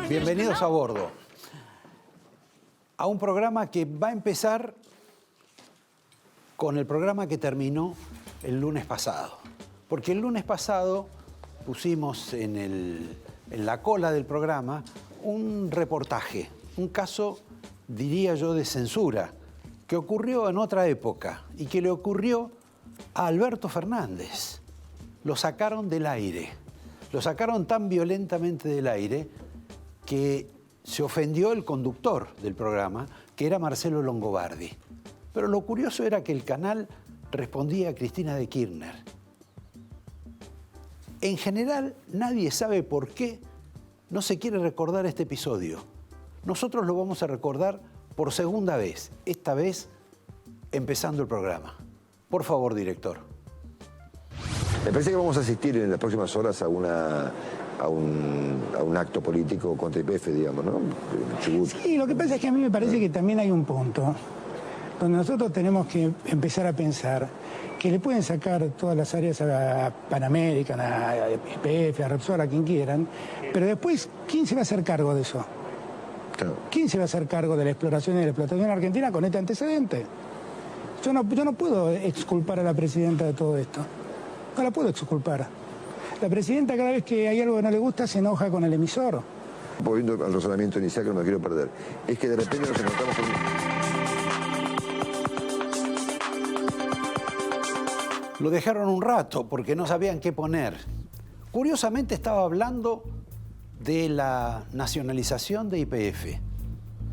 Bienvenidos a bordo. A un programa que va a empezar con el programa que terminó el lunes pasado. Porque el lunes pasado pusimos en la cola del programa un reportaje, un caso, diría yo, de censura, que ocurrió en otra época y que le ocurrió a Alberto Fernández. Lo sacaron del aire. Lo sacaron tan violentamente del aire que se ofendió el conductor del programa, que era Marcelo Longobardi. Pero lo curioso era que el canal respondía a Cristina de Kirchner. En general, nadie sabe por qué no se quiere recordar este episodio. Nosotros lo vamos a recordar por segunda vez, esta vez empezando el programa. Por favor, director. Me parece que vamos a asistir en las próximas horas a un acto político contra YPF, digamos, ¿no? Chubut. Sí, lo que pasa es que a mí me parece que también hay un punto donde nosotros tenemos que empezar a pensar que le pueden sacar todas las áreas a Panamerican, a YPF, a Repsol, a quien quieran, pero después, ¿quién se va a hacer cargo de eso? Claro. ¿Quién se va a hacer cargo de la exploración y de la explotación argentina con este antecedente? Yo no puedo exculpar a la presidenta de todo esto. No la puedo exculpar. La presidenta, cada vez que hay algo que no le gusta, se enoja con el emisor. Volviendo al razonamiento inicial, que no me quiero perder, es que de repente nos encontramos con... Lo dejaron un rato porque no sabían qué poner. Curiosamente estaba hablando de la nacionalización de YPF.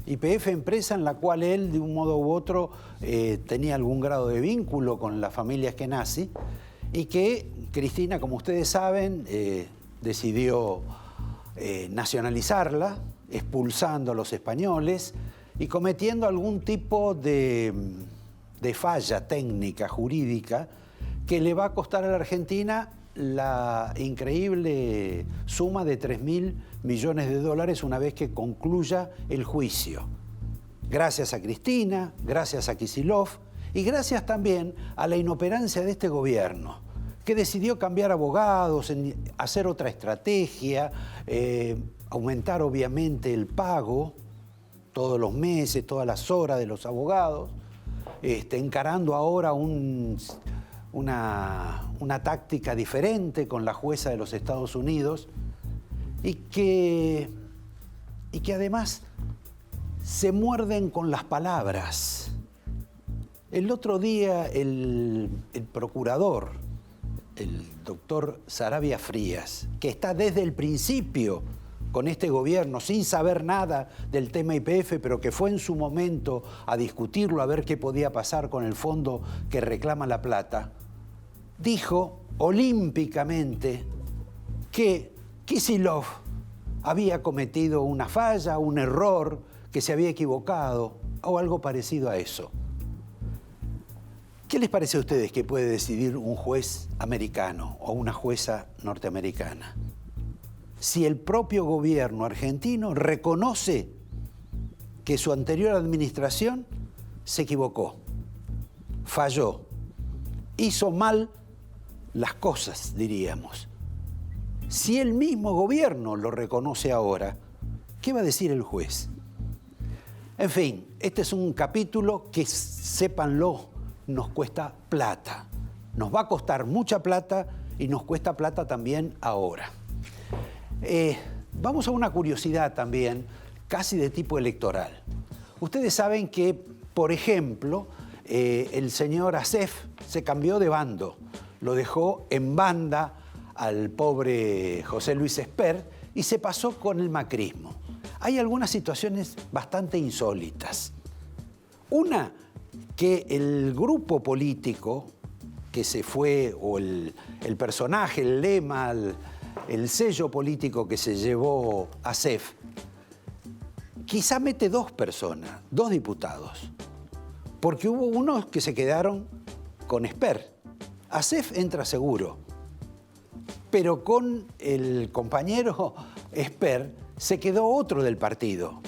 YPF, empresa en la cual él, de un modo u otro, tenía algún grado de vínculo con la familia Eskenazi, y que Cristina, como ustedes saben, decidió nacionalizarla, expulsando a los españoles y cometiendo algún tipo de falla técnica, jurídica, que le va a costar a la Argentina la increíble suma de 3.000 millones de dólares una vez que concluya el juicio. Gracias a Cristina, gracias a Kicillof y gracias también a la inoperancia de este gobierno, que decidió cambiar abogados, hacer otra estrategia, aumentar obviamente el pago todos los meses, todas las horas de los abogados, encarando ahora una táctica diferente con la jueza de los Estados Unidos y que además se muerden con las palabras. El otro día el procurador, el doctor Saravia Frías, que está desde el principio con este gobierno, sin saber nada del tema YPF, pero que fue en su momento a discutirlo, a ver qué podía pasar con el fondo que reclama la plata, dijo olímpicamente que Kicillof había cometido una falla, un error, que se había equivocado o algo parecido a eso. ¿Qué les parece a ustedes que puede decidir un juez americano o una jueza norteamericana? Si el propio gobierno argentino reconoce que su anterior administración se equivocó, falló, hizo mal las cosas, diríamos. Si el mismo gobierno lo reconoce ahora, ¿qué va a decir el juez? En fin, este es un capítulo que, sépanlo, nos cuesta plata. Nos va a costar mucha plata y nos cuesta plata también ahora. Vamos a una curiosidad también, casi de tipo electoral. Ustedes saben que, por ejemplo, el señor Acef se cambió de bando. Lo dejó en banda al pobre José Luis Esper y se pasó con el macrismo. Hay algunas situaciones bastante insólitas. Una, que el grupo político que se fue, o el personaje, el lema, el sello político que se llevó Acef, quizá mete dos personas, dos diputados, porque hubo unos que se quedaron con Esper. Acef entra seguro, pero con el compañero Esper se quedó otro del partido,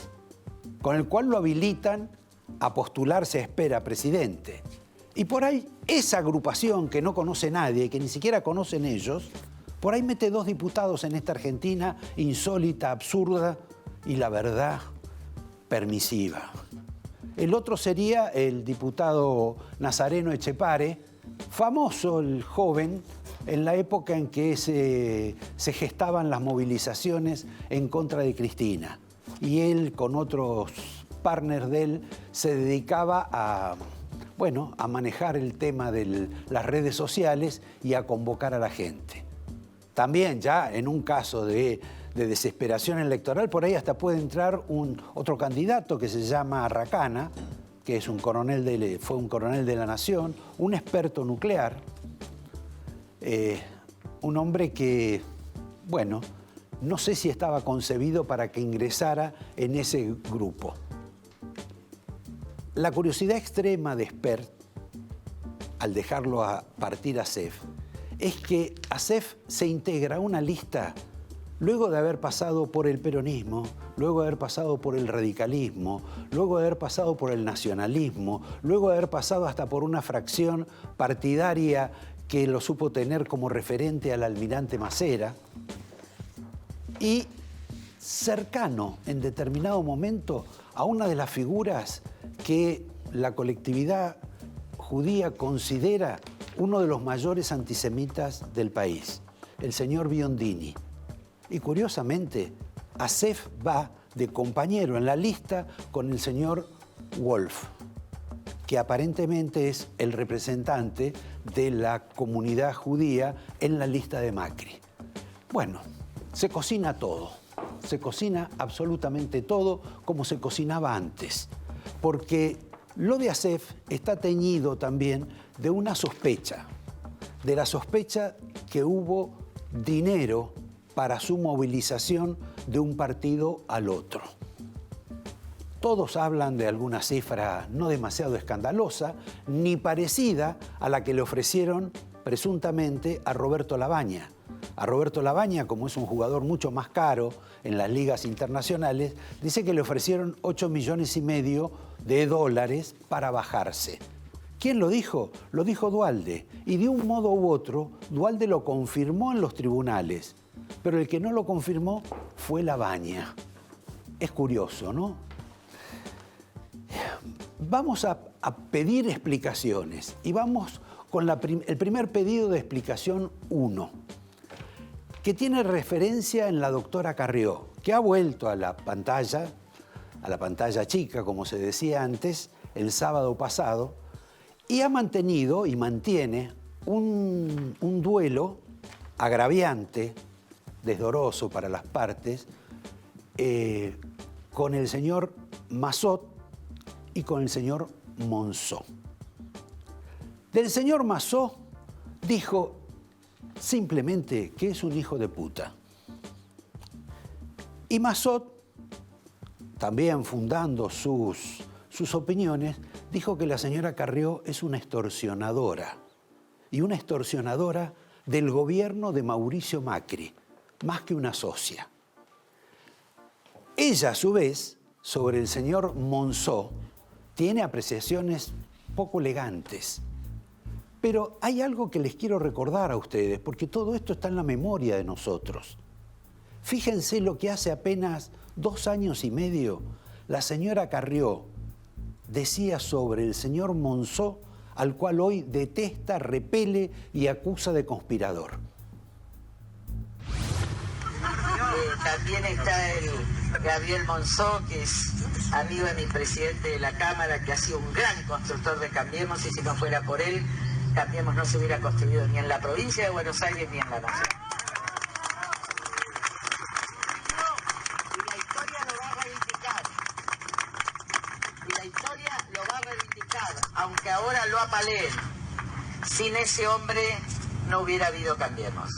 con el cual lo habilitan a postularse a Esper a presidente. Y por ahí esa agrupación que no conoce nadie, que ni siquiera conocen ellos, por ahí mete dos diputados en esta Argentina insólita, absurda, y la verdad permisiva. El otro sería el diputado Nazareno Echepare, famoso el joven en la época en que se gestaban las movilizaciones en contra de Cristina. Y él, con otros partners de él, se dedicaba a manejar el tema de las redes sociales y a convocar a la gente. También ya en un caso de desesperación electoral, por ahí hasta puede entrar otro candidato que se llama Arracana, que es fue un coronel de la Nación, un experto nuclear, un hombre que, bueno, no sé si estaba concebido para que ingresara en ese grupo. La curiosidad extrema de Spert, al dejarlo partir a Acef, es que Acef se integra a una lista luego de haber pasado por el peronismo, luego de haber pasado por el radicalismo, luego de haber pasado por el nacionalismo, luego de haber pasado hasta por una fracción partidaria que lo supo tener como referente al almirante Macera, y cercano en determinado momento a una de las figuras que la colectividad judía considera uno de los mayores antisemitas del país, el señor Biondini. Y curiosamente, Acef va de compañero en la lista con el señor Wolf, que aparentemente es el representante de la comunidad judía en la lista de Macri. Bueno, se cocina todo, se cocina absolutamente todo como se cocinaba antes, porque lo de Acef está teñido también de una sospecha, de la sospecha que hubo dinero para su movilización de un partido al otro. Todos hablan de alguna cifra no demasiado escandalosa, ni parecida a la que le ofrecieron presuntamente a Roberto Labaña. A Roberto Labaña, como es un jugador mucho más caro en las ligas internacionales, dice que le ofrecieron 8,5 millones de dólares para bajarse. ¿Quién lo dijo? Lo dijo Duhalde. Y de un modo u otro, Duhalde lo confirmó en los tribunales. Pero el que no lo confirmó fue Labaña. Es curioso, ¿no? Vamos a pedir explicaciones y vamos con el primer pedido de explicación 1, que tiene referencia en la doctora Carrió, que ha vuelto a la pantalla chica, como se decía antes, el sábado pasado, y ha mantenido y mantiene un duelo agraviante, desdoroso para las partes, con el señor Massot y con el señor Monzó. Del señor Massot dijo simplemente que es un hijo de puta. Y Massot, también fundando sus opiniones, dijo que la señora Carrió es una extorsionadora, y una extorsionadora del gobierno de Mauricio Macri, más que una socia. Ella, a su vez, sobre el señor Monzó, tiene apreciaciones poco elegantes. Pero hay algo que les quiero recordar a ustedes, porque todo esto está en la memoria de nosotros. Fíjense lo que hace apenas 2 años y medio la señora Carrió decía sobre el señor Monzó, al cual hoy detesta, repele y acusa de conspirador. También está el Gabriel Monzó, que es amigo de mi presidente de la Cámara, que ha sido un gran constructor de Cambiemos, y si no fuera por él, Cambiemos no se hubiera construido ni en la provincia de Buenos Aires ni en la nación. Y la historia lo va a reivindicar. Y la historia lo va a reivindicar, aunque ahora lo apaleen. Sin ese hombre no hubiera habido Cambiemos.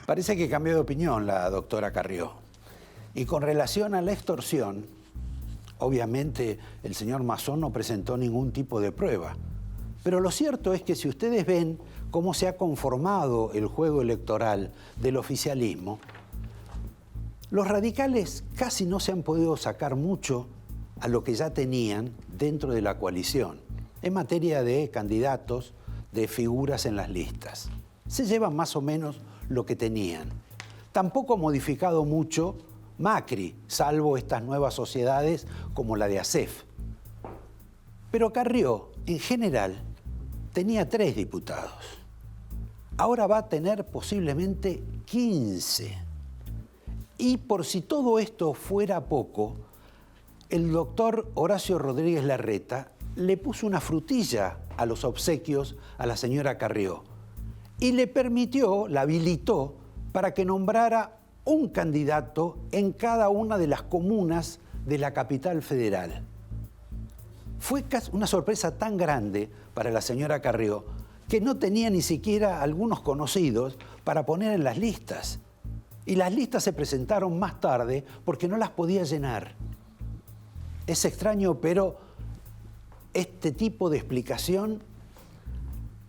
Parece que cambió de opinión la doctora Carrió. Y con relación a la extorsión, obviamente el señor Massot no presentó ningún tipo de prueba. Pero lo cierto es que si ustedes ven cómo se ha conformado el juego electoral del oficialismo, los radicales casi no se han podido sacar mucho a lo que ya tenían dentro de la coalición, en materia de candidatos, de figuras en las listas. Se llevan más o menos lo que tenían. Tampoco ha modificado mucho Macri, salvo estas nuevas sociedades como la de ASEF. Pero Carrió, en general, tenía 3 diputados. Ahora va a tener posiblemente 15. Y por si todo esto fuera poco, el doctor Horacio Rodríguez Larreta le puso una frutilla a los obsequios a la señora Carrió y le permitió, la habilitó, para que nombrara un candidato en cada una de las comunas de la capital federal. Fue una sorpresa tan grande para la señora Carrió que no tenía ni siquiera algunos conocidos para poner en las listas. Y las listas se presentaron más tarde porque no las podía llenar. Es extraño, pero este tipo de explicación,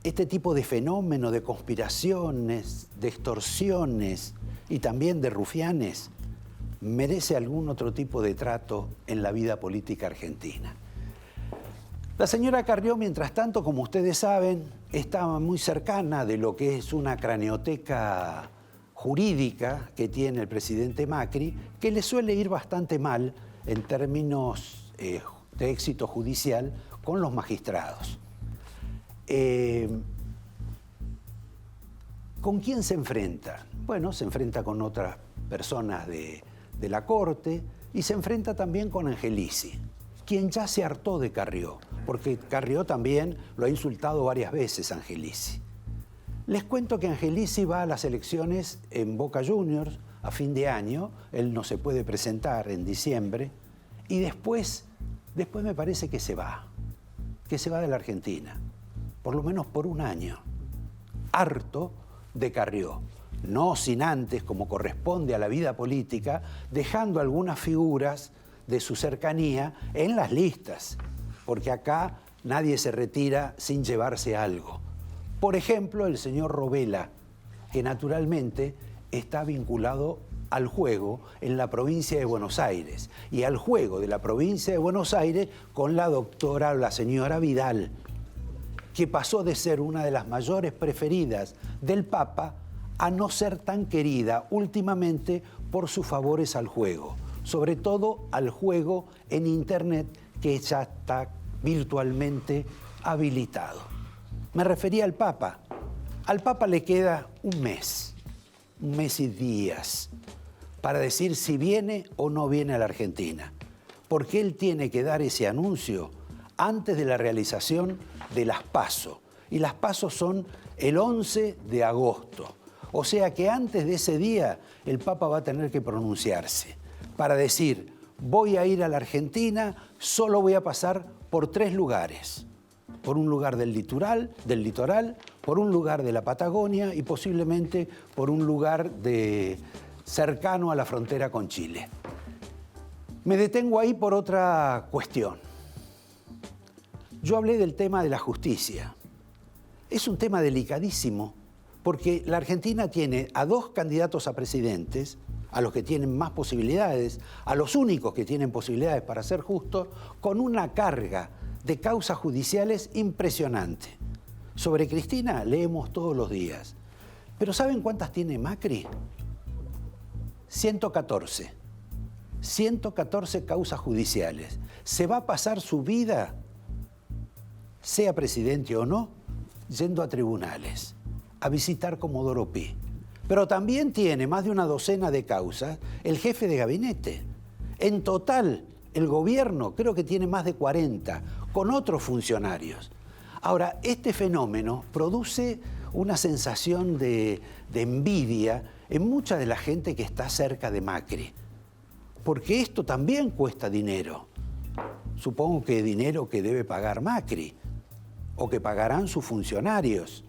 este tipo de fenómeno de conspiraciones, de extorsiones y también de rufianes, merece algún otro tipo de trato en la vida política argentina. La señora Carrió, mientras tanto, como ustedes saben, estaba muy cercana de lo que es una craneoteca jurídica que tiene el presidente Macri, que le suele ir bastante mal en términos de éxito judicial con los magistrados. ¿Con quién se enfrenta? Bueno, se enfrenta con otras personas de la Corte y se enfrenta también con Angelici, quien ya se hartó de Carrió, porque Carrió también lo ha insultado varias veces a Angelici. Les cuento que Angelici va a las elecciones en Boca Juniors a fin de año, él no se puede presentar en diciembre, y después me parece que se va de la Argentina, por lo menos por un año, harto de Carrió, no sin antes, como corresponde a la vida política, dejando algunas figuras de su cercanía en las listas, porque acá nadie se retira sin llevarse algo. Por ejemplo, el señor Robela, que naturalmente está vinculado al juego en la provincia de Buenos Aires y al juego de la provincia de Buenos Aires con la doctora, la señora Vidal, que pasó de ser una de las mayores preferidas del Papa a no ser tan querida últimamente por sus favores al juego, sobre todo al juego en Internet, que ya está virtualmente habilitado. Me refería al Papa. Al Papa le queda un mes y días, para decir si viene o no viene a la Argentina, porque él tiene que dar ese anuncio antes de la realización de las PASO. Y las PASO son el 11 de agosto. O sea que antes de ese día el Papa va a tener que pronunciarse para decir, voy a ir a la Argentina, solo voy a pasar por 3 lugares. Por un lugar del litoral, por un lugar de la Patagonia y posiblemente por un lugar cercano a la frontera con Chile. Me detengo ahí por otra cuestión. Yo hablé del tema de la justicia. Es un tema delicadísimo porque la Argentina tiene a 2 candidatos a presidentes, a los que tienen más posibilidades, a los únicos que tienen posibilidades para ser justos, con una carga de causas judiciales impresionante. Sobre Cristina leemos todos los días. Pero ¿saben cuántas tiene Macri? 114. 114 causas judiciales. Se va a pasar su vida, sea presidente o no, yendo a tribunales, a visitar Comodoro Pi. Pero también tiene más de una docena de causas el jefe de gabinete. En total, el gobierno creo que tiene más de 40, con otros funcionarios. Ahora, este fenómeno produce una sensación de envidia en mucha de la gente que está cerca de Macri, porque esto también cuesta dinero. Supongo que dinero que debe pagar Macri, o que pagarán sus funcionarios.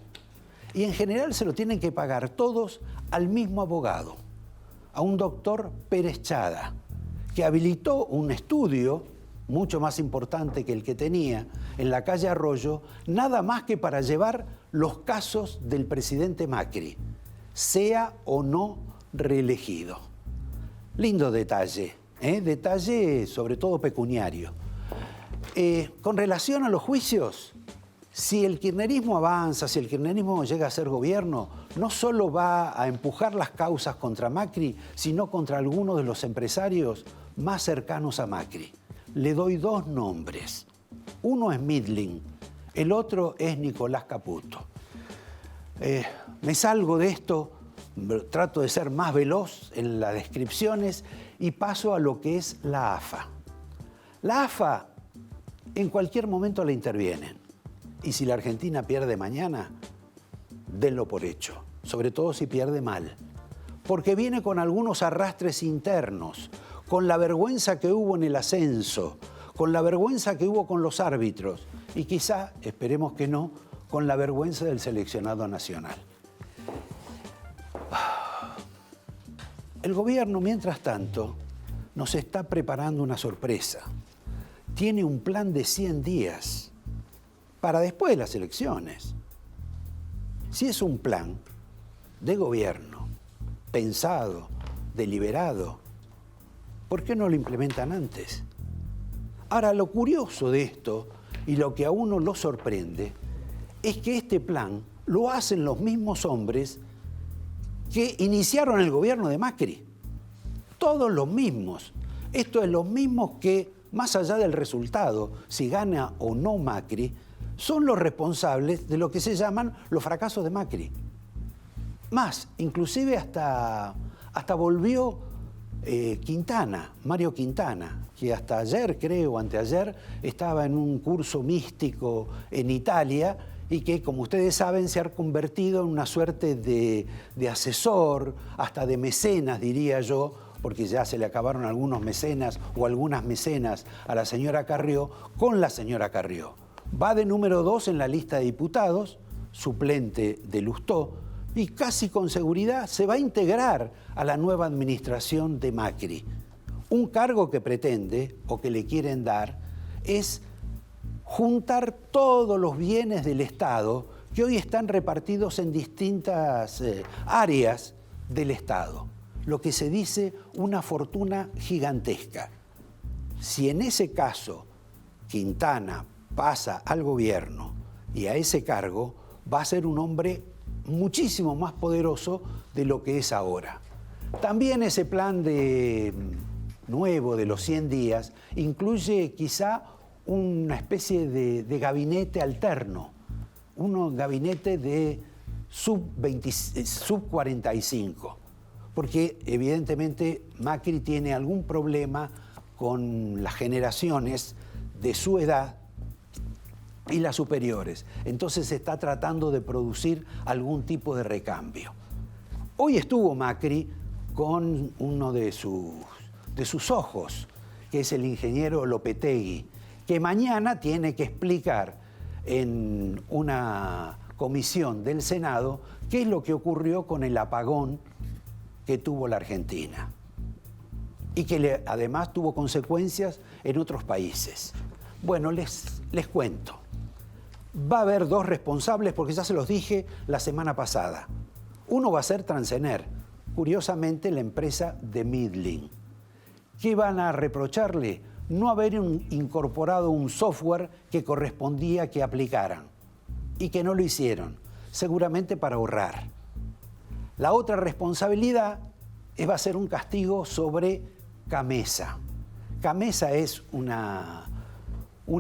Y en general se lo tienen que pagar todos al mismo abogado, a un doctor Pérez Chada, que habilitó un estudio mucho más importante que el que tenía en la calle Arroyo, nada más que para llevar los casos del presidente Macri, sea o no reelegido. Lindo detalle, detalle sobre todo pecuniario. Con relación a los juicios, Si el kirchnerismo avanza, si el kirchnerismo llega a ser gobierno, no solo va a empujar las causas contra Macri, sino contra algunos de los empresarios más cercanos a Macri. Le doy dos nombres. Uno es Midling, el otro es Nicolás Caputo. Me salgo de esto, trato de ser más veloz en las descripciones y paso a lo que es la AFA. La AFA en cualquier momento la intervienen. Y si la Argentina pierde mañana, denlo por hecho, sobre todo si pierde mal. Porque viene con algunos arrastres internos, con la vergüenza que hubo en el ascenso, con la vergüenza que hubo con los árbitros y quizá, esperemos que no, con la vergüenza del seleccionado nacional. El gobierno, mientras tanto, nos está preparando una sorpresa. Tiene un plan de 100 días para después de las elecciones. Si es un plan de gobierno, pensado, deliberado, ¿por qué no lo implementan antes? Ahora, lo curioso de esto y lo que a uno lo sorprende es que este plan lo hacen los mismos hombres que iniciaron el gobierno de Macri. Todos los mismos. Esto es los mismos que, más allá del resultado, si gana o no Macri, son los responsables de lo que se llaman los fracasos de Macri. Más, inclusive hasta volvió Quintana, Mario Quintana, que hasta ayer, creo, anteayer, estaba en un curso místico en Italia y que, como ustedes saben, se ha convertido en una suerte de asesor, hasta de mecenas, diría yo, porque ya se le acabaron algunos mecenas o algunas mecenas a la señora Carrió, con la señora Carrió. Va de número 2 en la lista de diputados, suplente de Lustó, y casi con seguridad se va a integrar a la nueva administración de Macri. Un cargo que pretende, o que le quieren dar, es juntar todos los bienes del Estado que hoy están repartidos en distintas áreas del Estado. Lo que se dice una fortuna gigantesca. Si en ese caso Quintana pasa al gobierno y a ese cargo, va a ser un hombre muchísimo más poderoso de lo que es ahora. También ese plan nuevo de los 100 días incluye quizá una especie de gabinete alterno, un gabinete de sub-45, porque evidentemente Macri tiene algún problema con las generaciones de su edad y las superiores. Entonces se está tratando de producir algún tipo de recambio. Hoy estuvo Macri con uno de sus ojos, que es el ingeniero Lopetegui, que mañana tiene que explicar en una comisión del Senado qué es lo que ocurrió con el apagón que tuvo la Argentina y que además tuvo consecuencias en otros países. Bueno, les cuento. Va a haber dos responsables, porque ya se los dije la semana pasada. Uno va a ser Transener, curiosamente la empresa de Midling. ¿Qué van a reprocharle? No haber incorporado un software que correspondía que aplicaran y que no lo hicieron, seguramente para ahorrar. La otra responsabilidad va a ser un castigo sobre Camesa. Camesa es un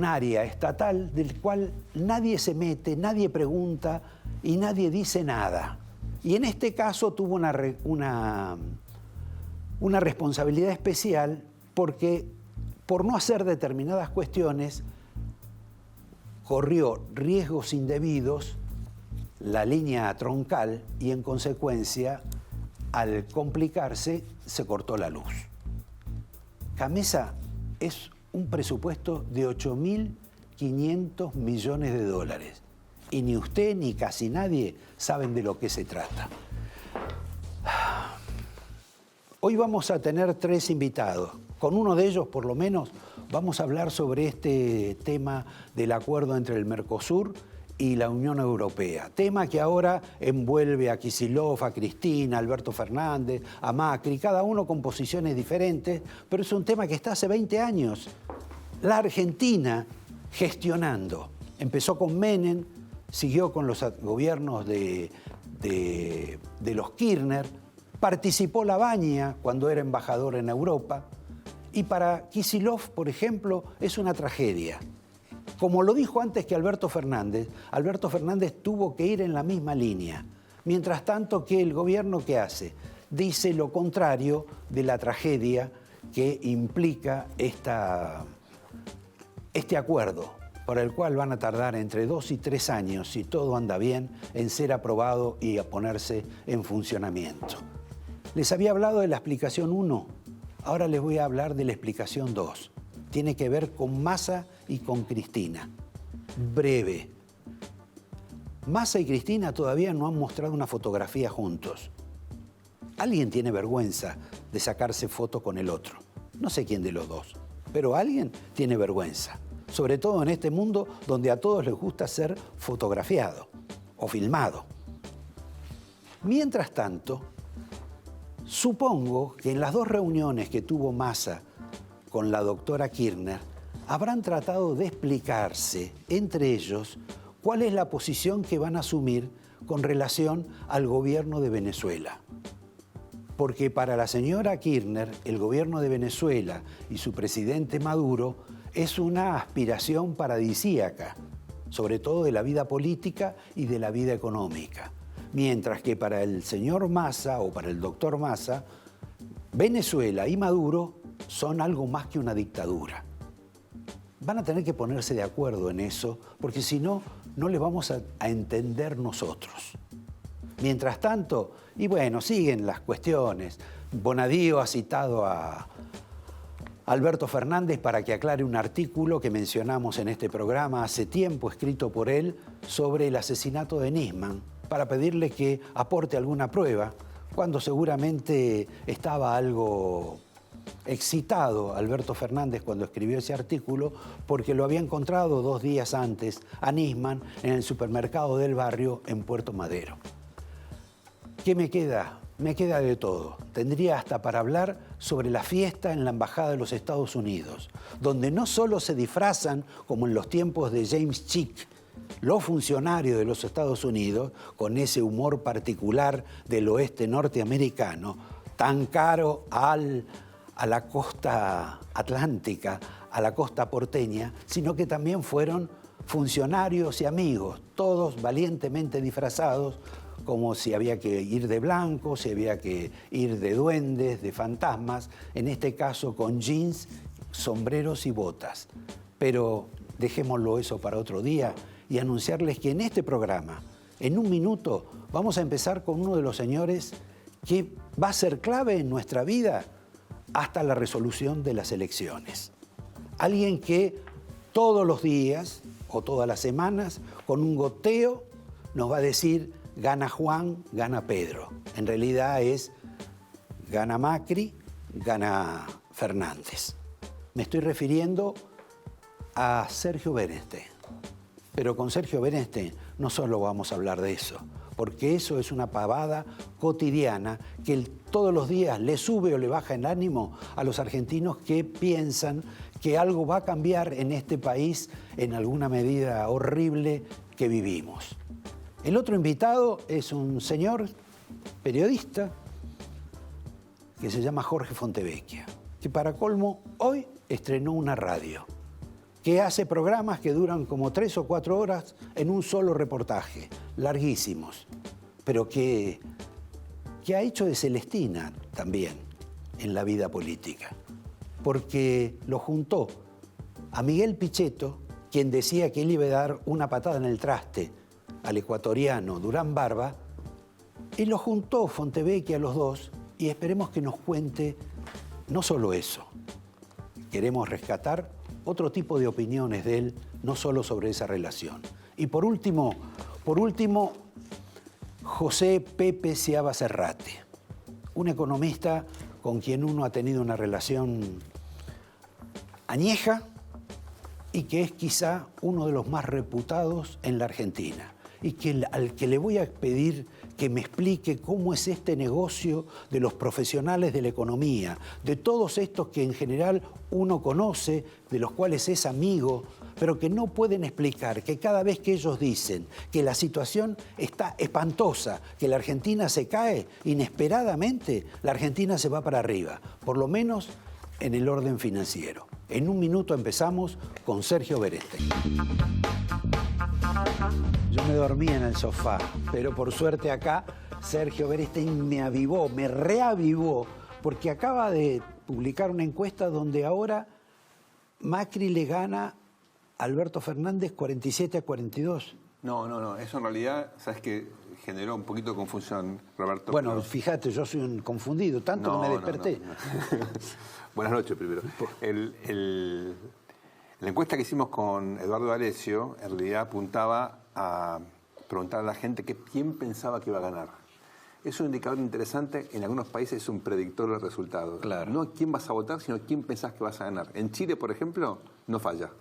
área estatal del cual nadie se mete, nadie pregunta y nadie dice nada. Y en este caso tuvo una responsabilidad especial porque por no hacer determinadas cuestiones corrió riesgos indebidos la línea troncal y en consecuencia al complicarse se cortó la luz. Camesa es un presupuesto de 8.500 millones de dólares. Y ni usted ni casi nadie saben de lo que se trata. Hoy vamos a tener 3 invitados. Con uno de ellos, por lo menos, vamos a hablar sobre este tema del acuerdo entre el Mercosur y la Unión Europea. Tema que ahora envuelve a Kicillof, a Cristina, a Alberto Fernández, a Macri, cada uno con posiciones diferentes, pero es un tema que está hace 20 años. La Argentina gestionando Empezó con Menem, siguió con los gobiernos de los Kirchner, participó Lavagna cuando era embajador en Europa, y para Kicillof, por ejemplo, es una tragedia. Como lo dijo antes que Alberto Fernández tuvo que ir en la misma línea. Mientras tanto, que el gobierno, ¿qué hace? Dice lo contrario de la tragedia que implica este acuerdo, por el cual van a tardar entre 2 y 3 años, si todo anda bien, en ser aprobado y a ponerse en funcionamiento. Les había hablado de la explicación 1, ahora les voy a hablar de la explicación 2. Tiene que ver con Massa y con Cristina. Breve. Massa y Cristina todavía no han mostrado una fotografía juntos. Alguien tiene vergüenza de sacarse foto con el otro. No sé quién de los dos, pero alguien tiene vergüenza. Sobre todo en este mundo donde a todos les gusta ser fotografiado o filmado. Mientras tanto, supongo que en las 2 reuniones que tuvo Massa con la doctora Kirchner, habrán tratado de explicarse entre ellos cuál es la posición que van a asumir con relación al gobierno de Venezuela. Porque para la señora Kirchner, el gobierno de Venezuela y su presidente Maduro es una aspiración paradisíaca, sobre todo de la vida política y de la vida económica. Mientras que para el señor Massa o para el doctor Massa, Venezuela y Maduro son algo más que una dictadura. Van a tener que ponerse de acuerdo en eso, porque si no, no les vamos a entender nosotros. Mientras tanto, y bueno, siguen las cuestiones. Bonadío ha citado a Alberto Fernández para que aclare un artículo que mencionamos en este programa hace tiempo, escrito por él, sobre el asesinato de Nisman, para pedirle que aporte alguna prueba, cuando seguramente estaba algo excitado Alberto Fernández cuando escribió ese artículo, porque lo había encontrado 2 días antes a Nisman en el supermercado del barrio en Puerto Madero. ¿Qué me queda? Me queda de todo. Tendría hasta para hablar sobre la fiesta en la Embajada de los Estados Unidos, donde no solo se disfrazan, como en los tiempos de James Chick, los funcionarios de los Estados Unidos, con ese humor particular del oeste norteamericano, tan caro a la costa atlántica, a la costa porteña, sino que también fueron funcionarios y amigos, todos valientemente disfrazados, como si había que ir de blanco, si había que ir de duendes, de fantasmas, en este caso con jeans, sombreros y botas. Pero dejémoslo eso para otro día y anunciarles que en este programa, en un minuto, vamos a empezar con uno de los señores que va a ser clave en nuestra vida hasta la resolución de las elecciones. Alguien que todos los días o todas las semanas, con un goteo, nos va a decir: gana Juan, gana Pedro. En realidad es gana Macri, gana Fernández. Me estoy refiriendo a Sergio Berenstein. Pero con Sergio Berenstein no solo vamos a hablar de eso, porque eso es una pavada cotidiana que todos los días le sube o le baja el ánimo a los argentinos que piensan que algo va a cambiar en este país en alguna medida horrible que vivimos. El otro invitado es un señor periodista que se llama Jorge Fontevecchia, que para colmo hoy estrenó una radio, que hace programas que duran como 3 o 4 horas en un solo reportaje, larguísimos, pero que ha hecho de Celestina también en la vida política, porque lo juntó a Miguel Pichetto, quien decía que él iba a dar una patada en el traste al ecuatoriano Durán Barba, y lo juntó Fontevecchia a los dos, y esperemos que nos cuente no solo eso. Queremos rescatar otro tipo de opiniones de él, no solo sobre esa relación. Y por último, José Pepe Seabra Serrate, un economista con quien uno ha tenido una relación añeja y que es quizá uno de los más reputados en la Argentina, y al que le voy a pedir que me explique cómo es este negocio de los profesionales de la economía, de todos estos que en general uno conoce, de los cuales es amigo, pero que no pueden explicar que cada vez que ellos dicen que la situación está espantosa, que la Argentina se cae, inesperadamente la Argentina se va para arriba, por lo menos en el orden financiero. En un minuto empezamos con Sergio Berestein. Yo me dormí en el sofá, pero por suerte acá Sergio Berestein me avivó, me reavivó, porque acaba de publicar una encuesta donde ahora Macri le gana a Alberto Fernández 47-42. No, eso en realidad, sabes que generó un poquito de confusión, Roberto. Bueno, pero... fíjate, yo soy un confundido, tanto que me desperté. No. Buenas noches primero. La encuesta que hicimos con Eduardo D'Alessio en realidad apuntaba a preguntar a la gente quién pensaba que iba a ganar. Es un indicador interesante, en algunos países es un predictor del resultado. Claro. No quién vas a votar, sino quién pensás que vas a ganar. En Chile, por ejemplo, no falla.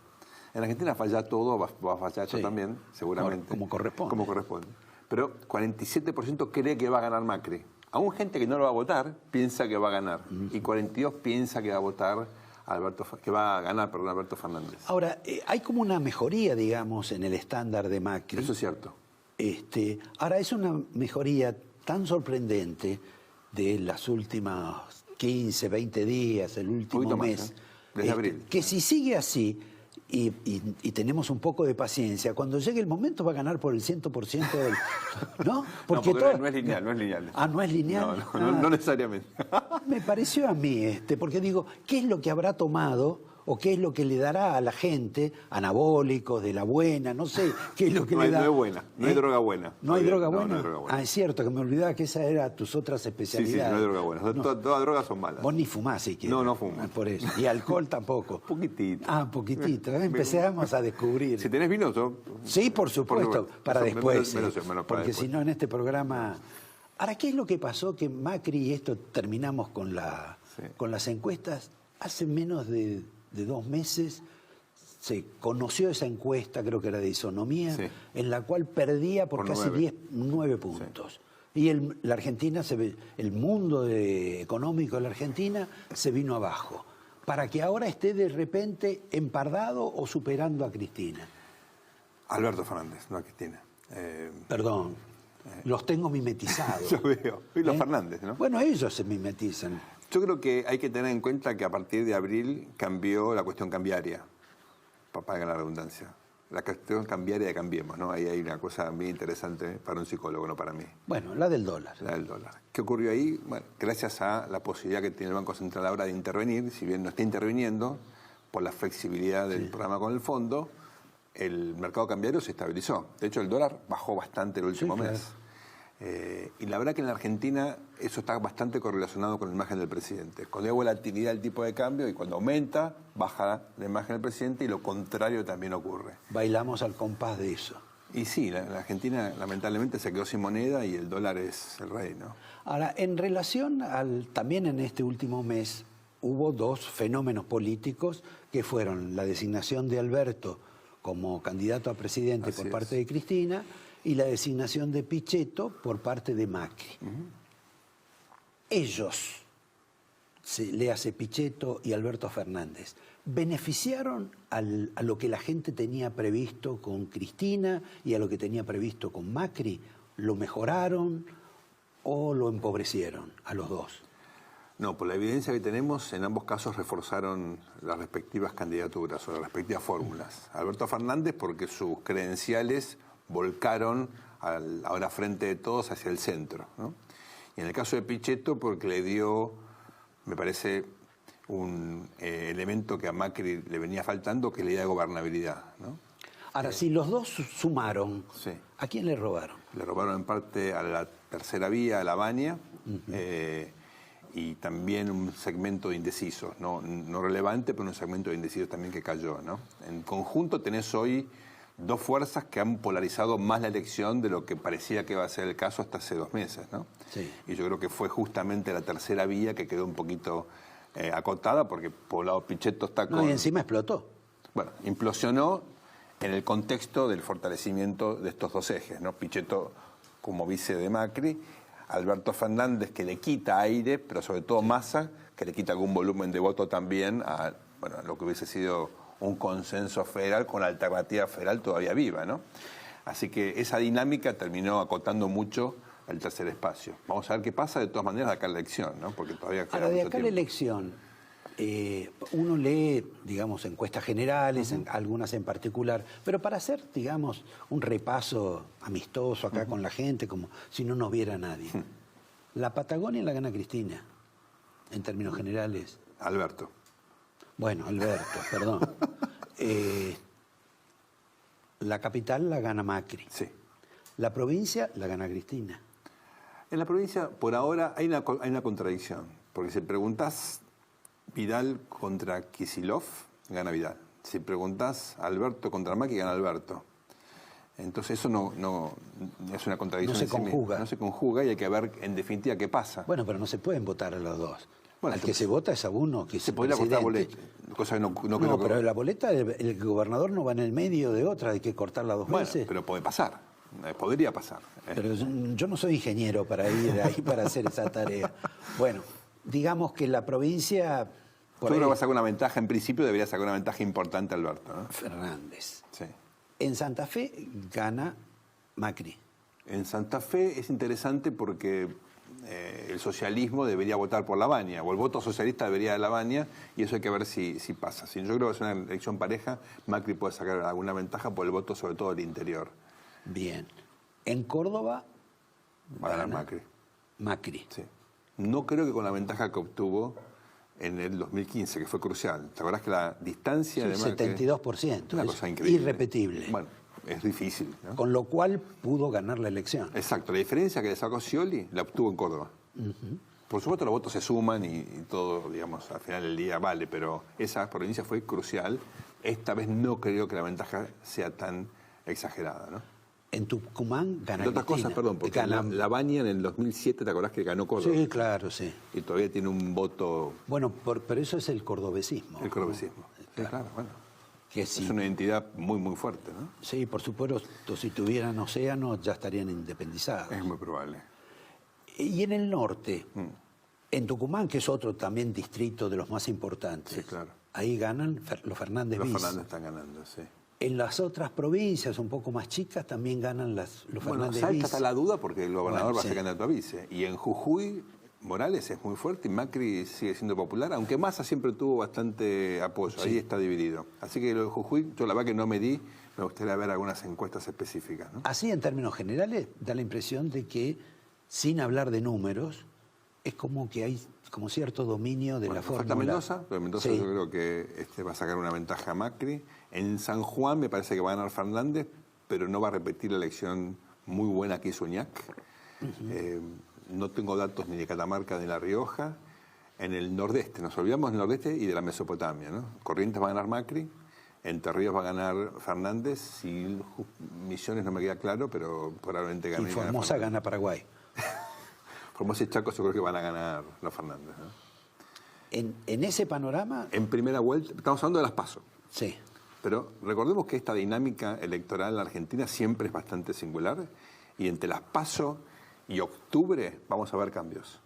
En Argentina falla todo, va a fallar esto también, seguramente. Como corresponde. Como corresponde. Pero 47% cree que va a ganar Macri. Aún gente que no lo va a votar piensa que va a ganar. Y 42% piensa que va a votar Alberto Fernández. Ahora, hay como una mejoría, digamos, en el estándar de Macri. Eso es cierto. Ahora, es una mejoría tan sorprendente de las últimas 15, 20 días, el último mes. Desde abril. Que si sigue así y tenemos un poco de paciencia, cuando llegue el momento va a ganar por el 100% del... ¿No? Porque no es lineal. Ah, ¿no es lineal? No necesariamente. Me pareció a mí, porque digo, ¿qué es lo que habrá tomado o qué es lo que le dará a la gente, anabólicos, de la buena, no sé, qué es lo que le da? No es buena, no hay droga buena. ¿No hay droga buena? No hay droga buena. Ah, es cierto, que me olvidaba que esa era tus otras especialidades. Sí, no hay droga buena. Todas drogas son malas. Vos ni fumás siquiera. No fumo. Por eso. Y alcohol tampoco. Poquitito. Ah, poquitito. Empezamos a descubrir. Si tenés vino, Sí, por supuesto, para después. Porque si no, en este programa... Ahora, ¿qué es lo que pasó? Que Macri, y esto terminamos con las encuestas, hace menos de 2 meses se conoció esa encuesta, creo que era de Isonomía, en la cual perdía por casi 9 puntos. Y la Argentina, el mundo económico de la Argentina se vino abajo, para que ahora esté de repente empardado o superando a Cristina. Alberto Fernández, no a Cristina. Perdón, los tengo mimetizados. Yo veo. Y los Fernández, ¿no? Bueno, ellos se mimetizan. Yo creo que hay que tener en cuenta que a partir de abril cambió la cuestión cambiaria, para la redundancia. La cuestión cambiaria de Cambiemos, ¿no? Ahí hay una cosa muy interesante para un psicólogo, no para mí. Bueno, la del dólar. La del dólar. ¿Qué ocurrió ahí? Bueno, gracias a la posibilidad que tiene el Banco Central ahora de intervenir, si bien no está interviniendo, por la flexibilidad del programa con el fondo, el mercado cambiario se estabilizó. De hecho, el dólar bajó bastante el último mes. Y la verdad que en la Argentina eso está bastante correlacionado con la imagen del presidente. Cuando hay volatilidad del tipo de cambio y cuando aumenta, baja la imagen del presidente y lo contrario también ocurre. Bailamos al compás de eso. Y sí, la Argentina lamentablemente se quedó sin moneda y el dólar es el rey, ¿no? Ahora, en relación también en este último mes hubo 2 fenómenos políticos que fueron la designación de Alberto como candidato a presidente por parte de Cristina y la designación de Pichetto por parte de Macri. Ellos, le hace Pichetto y Alberto Fernández, ¿beneficiaron a lo que la gente tenía previsto con Cristina y a lo que tenía previsto con Macri? ¿Lo mejoraron o lo empobrecieron a los dos? No, por la evidencia que tenemos, en ambos casos reforzaron las respectivas candidaturas o las respectivas fórmulas. Alberto Fernández porque sus credenciales volcaron ahora frente de todos hacia el centro, ¿no? Y en el caso de Pichetto porque le dio, me parece, un elemento que a Macri le venía faltando, que es la idea de gobernabilidad, ¿no? Ahora, si los dos sumaron, ¿a quién le robaron? Le robaron en parte a la tercera vía, a la Baña, y también un segmento de indecisos, no relevante, pero un segmento de indecisos también que cayó, ¿no? En conjunto tenés hoy 2 fuerzas que han polarizado más la elección de lo que parecía que iba a ser el caso hasta hace 2 meses, ¿no? Sí. Y yo creo que fue justamente la tercera vía que quedó un poquito acotada, porque por un lado Pichetto está con... No, y encima explotó. Bueno, implosionó en el contexto del fortalecimiento de estos 2 ejes, ¿no? Pichetto como vice de Macri, Alberto Fernández que le quita aire, pero sobre todo Massa, que le quita algún volumen de voto también a lo que hubiese sido un consenso federal con la alternativa federal todavía viva, ¿no? Así que esa dinámica terminó acotando mucho el tercer espacio. Vamos a ver qué pasa de todas maneras de acá a la elección, ¿no? Porque todavía queda Ahora, de mucho acá a la tiempo. elección, uno lee, digamos, encuestas generales, algunas en particular, pero para hacer, digamos, un repaso amistoso acá con la gente, como si no nos viera nadie. La Patagonia la gana Cristina, en términos generales. Alberto. Bueno, Alberto, perdón. La capital la gana Macri. Sí. La provincia la gana Cristina. En la provincia, por ahora, hay una contradicción. Porque si preguntás Vidal contra Kicillof, gana Vidal. Si preguntás Alberto contra Macri, gana Alberto. Entonces eso no es una contradicción. No se en sí misma. conjuga. No se conjuga y hay que ver en definitiva qué pasa. Bueno, pero no se pueden votar a los dos. Bueno, Al que se vota es a uno que es se podría cortar boleta. Cosa que no creo No, que... pero la boleta, el gobernador no va en el medio de otra, hay que cortarla dos Bueno, veces. pero puede pasar. Podría pasar. Pero yo no soy ingeniero para ir ahí para hacer esa tarea. Bueno, digamos que la provincia... Yo creo que va a sacar una ventaja, en principio debería sacar una ventaja importante Alberto, ¿no? Fernández. Sí. En Santa Fe gana Macri. En Santa Fe es interesante porque el socialismo debería votar por Lavagna, o el voto socialista debería de Lavagna, y eso hay que ver si pasa. Si yo creo que es una elección pareja, Macri puede sacar alguna ventaja por el voto, sobre todo del interior. Bien. En Córdoba Va a ganar gana Macri. Macri. Sí. No creo que con la ventaja que obtuvo en el 2015, que fue crucial. ¿Te acordás que la distancia Sí, de Macri... 72%. Una es cosa increíble. irrepetible. Bueno, es difícil, ¿no? Con lo cual pudo ganar la elección. Exacto, la diferencia que le sacó Scioli la obtuvo en Córdoba. Por supuesto los votos se suman y todo, digamos, al final del día vale, pero esa provincia fue crucial. Esta vez no creo que la ventaja sea tan exagerada, ¿no? En Tucumán gana De otras Cristina. cosas, perdón, porque Gana- Lavagna en el 2007, ¿te acordás que ganó Córdoba? Sí, claro, sí. Y todavía tiene un voto, Bueno, pero eso es el cordobesismo. el cordobesismo. Sí, claro, bueno. Que sí, Es una identidad muy, muy fuerte, ¿no? sí, por supuesto, si tuvieran océano ya estarían independizados. Es muy probable. Y en el norte, en Tucumán, que es otro también distrito de los más importantes, Sí, claro. ahí ganan los Fernández Los bis. Fernández están ganando, sí. En las otras provincias, un poco más chicas, también ganan los Bueno, Fernández Salta bis. está la duda porque el gobernador Bueno, va a ser sí. candidato a vice. Y en Jujuy, Morales es muy fuerte y Macri sigue siendo popular, aunque Massa siempre tuvo bastante apoyo. Ahí está dividido. Así que lo de Jujuy, yo la verdad que no medí, me gustaría ver algunas encuestas específicas, ¿no? Así, en términos generales, da la impresión de que, sin hablar de números, es como que hay como cierto dominio de Bueno, la fórmula. falta Mendoza, pero Mendoza Sí. yo creo que va a sacar una ventaja a Macri. En San Juan me parece que va a ganar Fernández, pero no va a repetir la elección muy buena que hizo Uñac. No tengo datos ni de Catamarca ni de La Rioja. En el nordeste, nos olvidamos del nordeste y de la Mesopotamia, ¿no? Corrientes va a ganar Macri, Entre Ríos va a ganar Fernández, y Misiones no me queda claro, pero probablemente gane. Y Formosa Fernández. gana Paraguay. Formosa y Chaco yo creo que van a ganar los Fernández, ¿no? En ese panorama, En primera vuelta, estamos hablando de las PASO. sí. Pero recordemos que esta dinámica electoral en la Argentina siempre es bastante singular y entre las PASO y octubre vamos a ver cambios.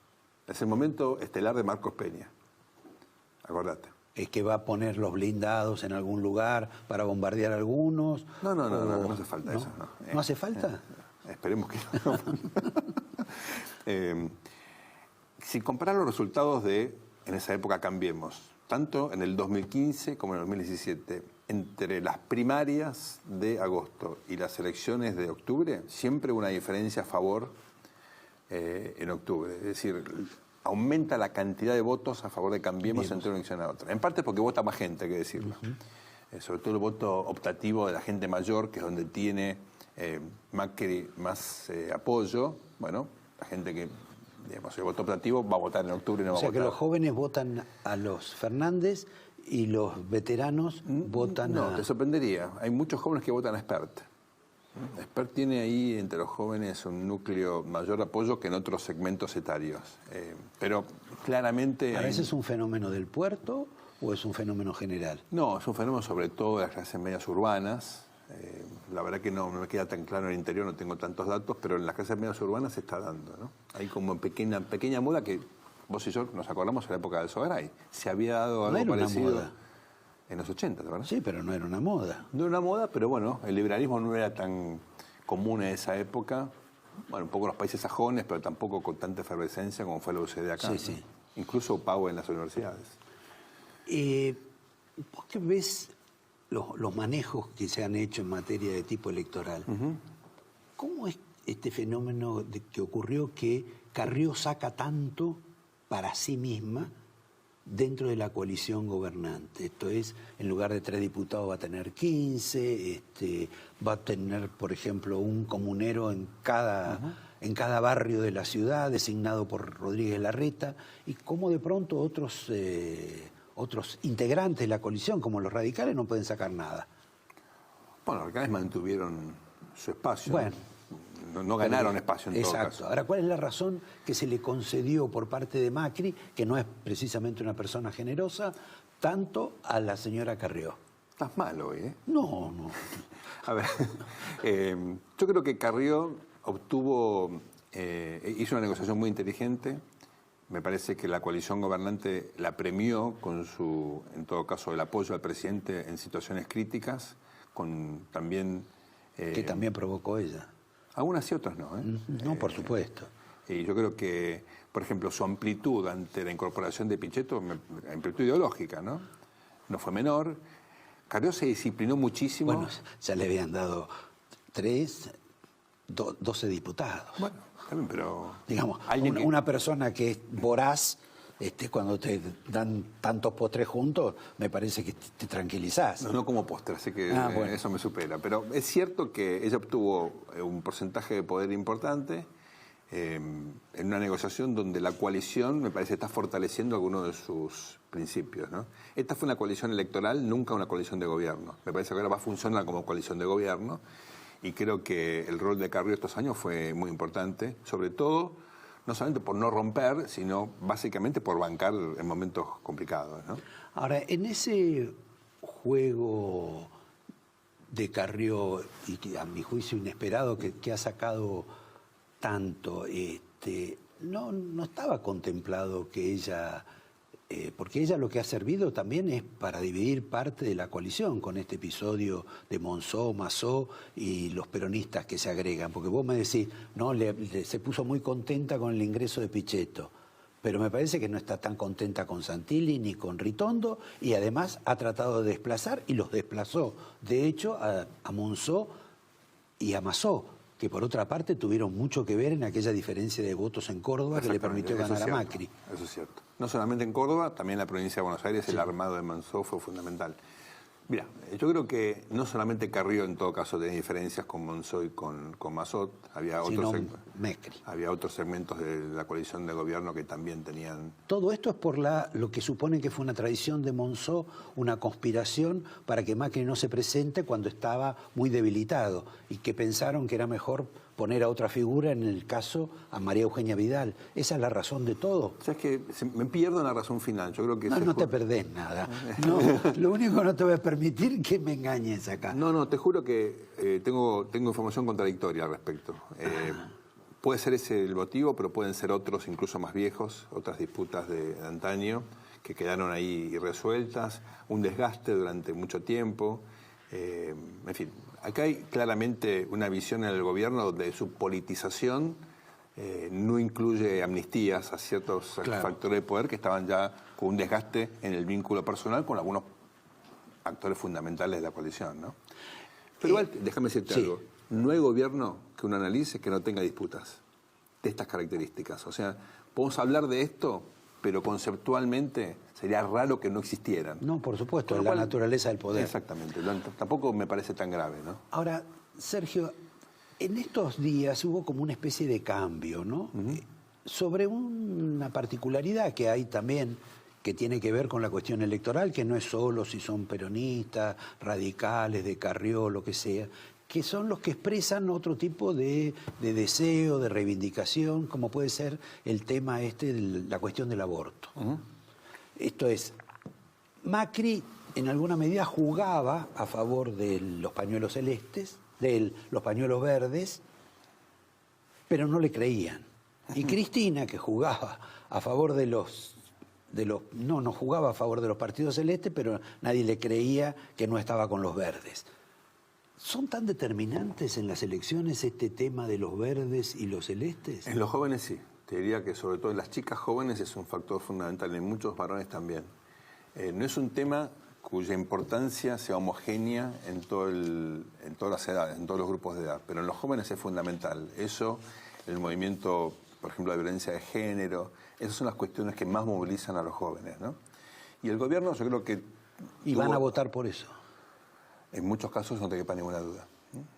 Es el momento estelar de Marcos Peña. Acordate. Es que va a poner los blindados en algún lugar para bombardear a algunos. No hace falta eso. No, ¿No hace falta? Esperemos que no. Si comparas los resultados de, en esa época Cambiemos, tanto en el 2015 como en el 2017, entre las primarias de agosto y las elecciones de octubre, siempre una diferencia a favor en octubre. Es decir, aumenta la cantidad de votos a favor de Cambiemos entre una elección a otra. En parte porque vota más gente, hay que decirlo. Sobre todo el voto optativo de la gente mayor, que es donde tiene Macri más apoyo. Bueno, la gente que, digamos, el voto optativo va a votar en octubre y no O va a sea votar. que los jóvenes votan a los Fernández y los veteranos votan No, a... te sorprendería. Hay muchos jóvenes que votan a Espert. Espert tiene ahí entre los jóvenes un núcleo mayor apoyo que en otros segmentos etarios. Pero claramente... ¿A veces es un fenómeno del puerto o es un fenómeno general? No, es un fenómeno sobre todo de las clases medias urbanas. La verdad que no me queda tan claro en el interior, no tengo tantos datos, pero en las clases medias urbanas se está dando, ¿no? Hay como pequeña moda que vos y yo nos acordamos en la época del Sogaray. Se había dado algo No era una parecido. moda. en los 80, ¿verdad? Sí, pero no era una moda. No era una moda, pero bueno, el liberalismo no era tan común en esa época. Bueno, un poco en los países sajones, pero tampoco con tanta efervescencia como fue la UCD acá. Sí, ¿no? sí. Incluso pago en las universidades. ¿Vos qué ves los manejos que se han hecho en materia de tipo electoral? ¿Cómo es este fenómeno que ocurrió que Carrió saca tanto para sí misma dentro de la coalición gobernante? Esto es, en lugar de 3 diputados va a tener 15, va a tener, por ejemplo, un comunero en cada barrio de la ciudad, designado por Rodríguez Larreta, y cómo de pronto otros integrantes de la coalición, como los radicales, no pueden sacar nada. Bueno, los radicales mantuvieron su espacio. Bueno. No ganaron espacio en todo caso. Exacto. Ahora, ¿cuál es la razón que se le concedió por parte de Macri, que no es precisamente una persona generosa, tanto a la señora Carrió? Estás mal hoy, ¿eh? No. A ver, yo creo que Carrió hizo una negociación muy inteligente. Me parece que la coalición gobernante la premió con en todo caso, el apoyo al presidente en situaciones críticas, con también... que también provocó ella. Algunas y otras no, ¿eh? No, por supuesto. Y yo creo que, por ejemplo, su amplitud ante la incorporación de Pichetto, amplitud ideológica, ¿no? No fue menor. Carrió se disciplinó muchísimo. Bueno, ya le habían dado 12 diputados. Bueno, también, pero... Digamos, una persona que es voraz, cuando te dan tantos postres juntos, me parece que te tranquilizás. No como postre, así que bueno. Eso me supera. Pero es cierto que ella obtuvo un porcentaje de poder importante en una negociación donde la coalición, me parece, está fortaleciendo algunos de sus principios, ¿no? Esta fue una coalición electoral, nunca una coalición de gobierno. Me parece que ahora va a funcionar como coalición de gobierno y creo que el rol de Carrió estos años fue muy importante, sobre todo no solamente por no romper, sino básicamente por bancar en momentos complicados, ¿no? Ahora, en ese juego de Carrió, y que a mi juicio inesperado, que ha sacado tanto, no estaba contemplado que ella... porque ella lo que ha servido también es para dividir parte de la coalición con este episodio de Monzó, Massó y los peronistas que se agregan. Porque vos me decís, no, se puso muy contenta con el ingreso de Pichetto, pero me parece que no está tan contenta con Santilli ni con Ritondo, y además ha tratado de desplazar y los desplazó. De hecho, a Monzó y a Massó, que por otra parte tuvieron mucho que ver en aquella diferencia de votos en Córdoba que le permitió ganar a Macri. Eso es cierto. No solamente en Córdoba, también en la provincia de Buenos Aires, sí. El armado de Monzó fue fundamental. Mira, yo creo que no solamente Carrió en todo caso tenía diferencias con Monzó y con Massot, había otros segmentos de la coalición de gobierno que también tenían... Todo esto es por lo que suponen que fue una tradición de Monzó, una conspiración para que Macri no se presente cuando estaba muy debilitado y que pensaron que era mejor poner a otra figura, en el caso a María Eugenia Vidal. Esa es la razón de todo. O sea, es que me pierdo en la razón final. Yo creo que no te perdés nada. No, lo único que no te voy a permitir que me engañes acá. No, te juro que tengo información contradictoria al respecto. Puede ser ese el motivo, pero pueden ser otros, incluso más viejos, otras disputas de antaño que quedaron ahí irresueltas, un desgaste durante mucho tiempo. En fin, acá hay claramente una visión en el gobierno donde su politización no incluye amnistías a ciertos factores de poder que estaban ya con un desgaste en el vínculo personal con algunos actores fundamentales de la coalición, ¿no? Pero igual, déjame decirte algo, no hay gobierno que uno analice que no tenga disputas de estas características. O sea, podemos hablar de esto, pero conceptualmente sería raro que no existieran. No, por supuesto, es la naturaleza del poder. Exactamente, tampoco me parece tan grave, ¿no? Ahora, Sergio, en estos días hubo como una especie de cambio, ¿no? Sobre una particularidad que hay también, que tiene que ver con la cuestión electoral, que no es solo si son peronistas, radicales, de Carrió, lo que sea, que son los que expresan otro tipo de deseo, de reivindicación, como puede ser el tema de la cuestión del aborto. Esto es, Macri en alguna medida jugaba a favor de los pañuelos celestes, de los pañuelos verdes, pero no le creían. Y Cristina, que jugaba a favor de los no jugaba a favor de los partidos celestes, pero nadie le creía que no estaba con los verdes. ¿Son tan determinantes en las elecciones este tema de los verdes y los celestes? En los jóvenes sí. Te diría que sobre todo en las chicas jóvenes es un factor fundamental, en muchos varones también. No es un tema cuya importancia sea homogénea en todas las edades, en todos los grupos de edad, pero en los jóvenes es fundamental. Eso, el movimiento, por ejemplo, de violencia de género, esas son las cuestiones que más movilizan a los jóvenes, ¿no? Y el gobierno, yo creo que... ¿Y van a votar por eso? En muchos casos no te quepa ninguna duda.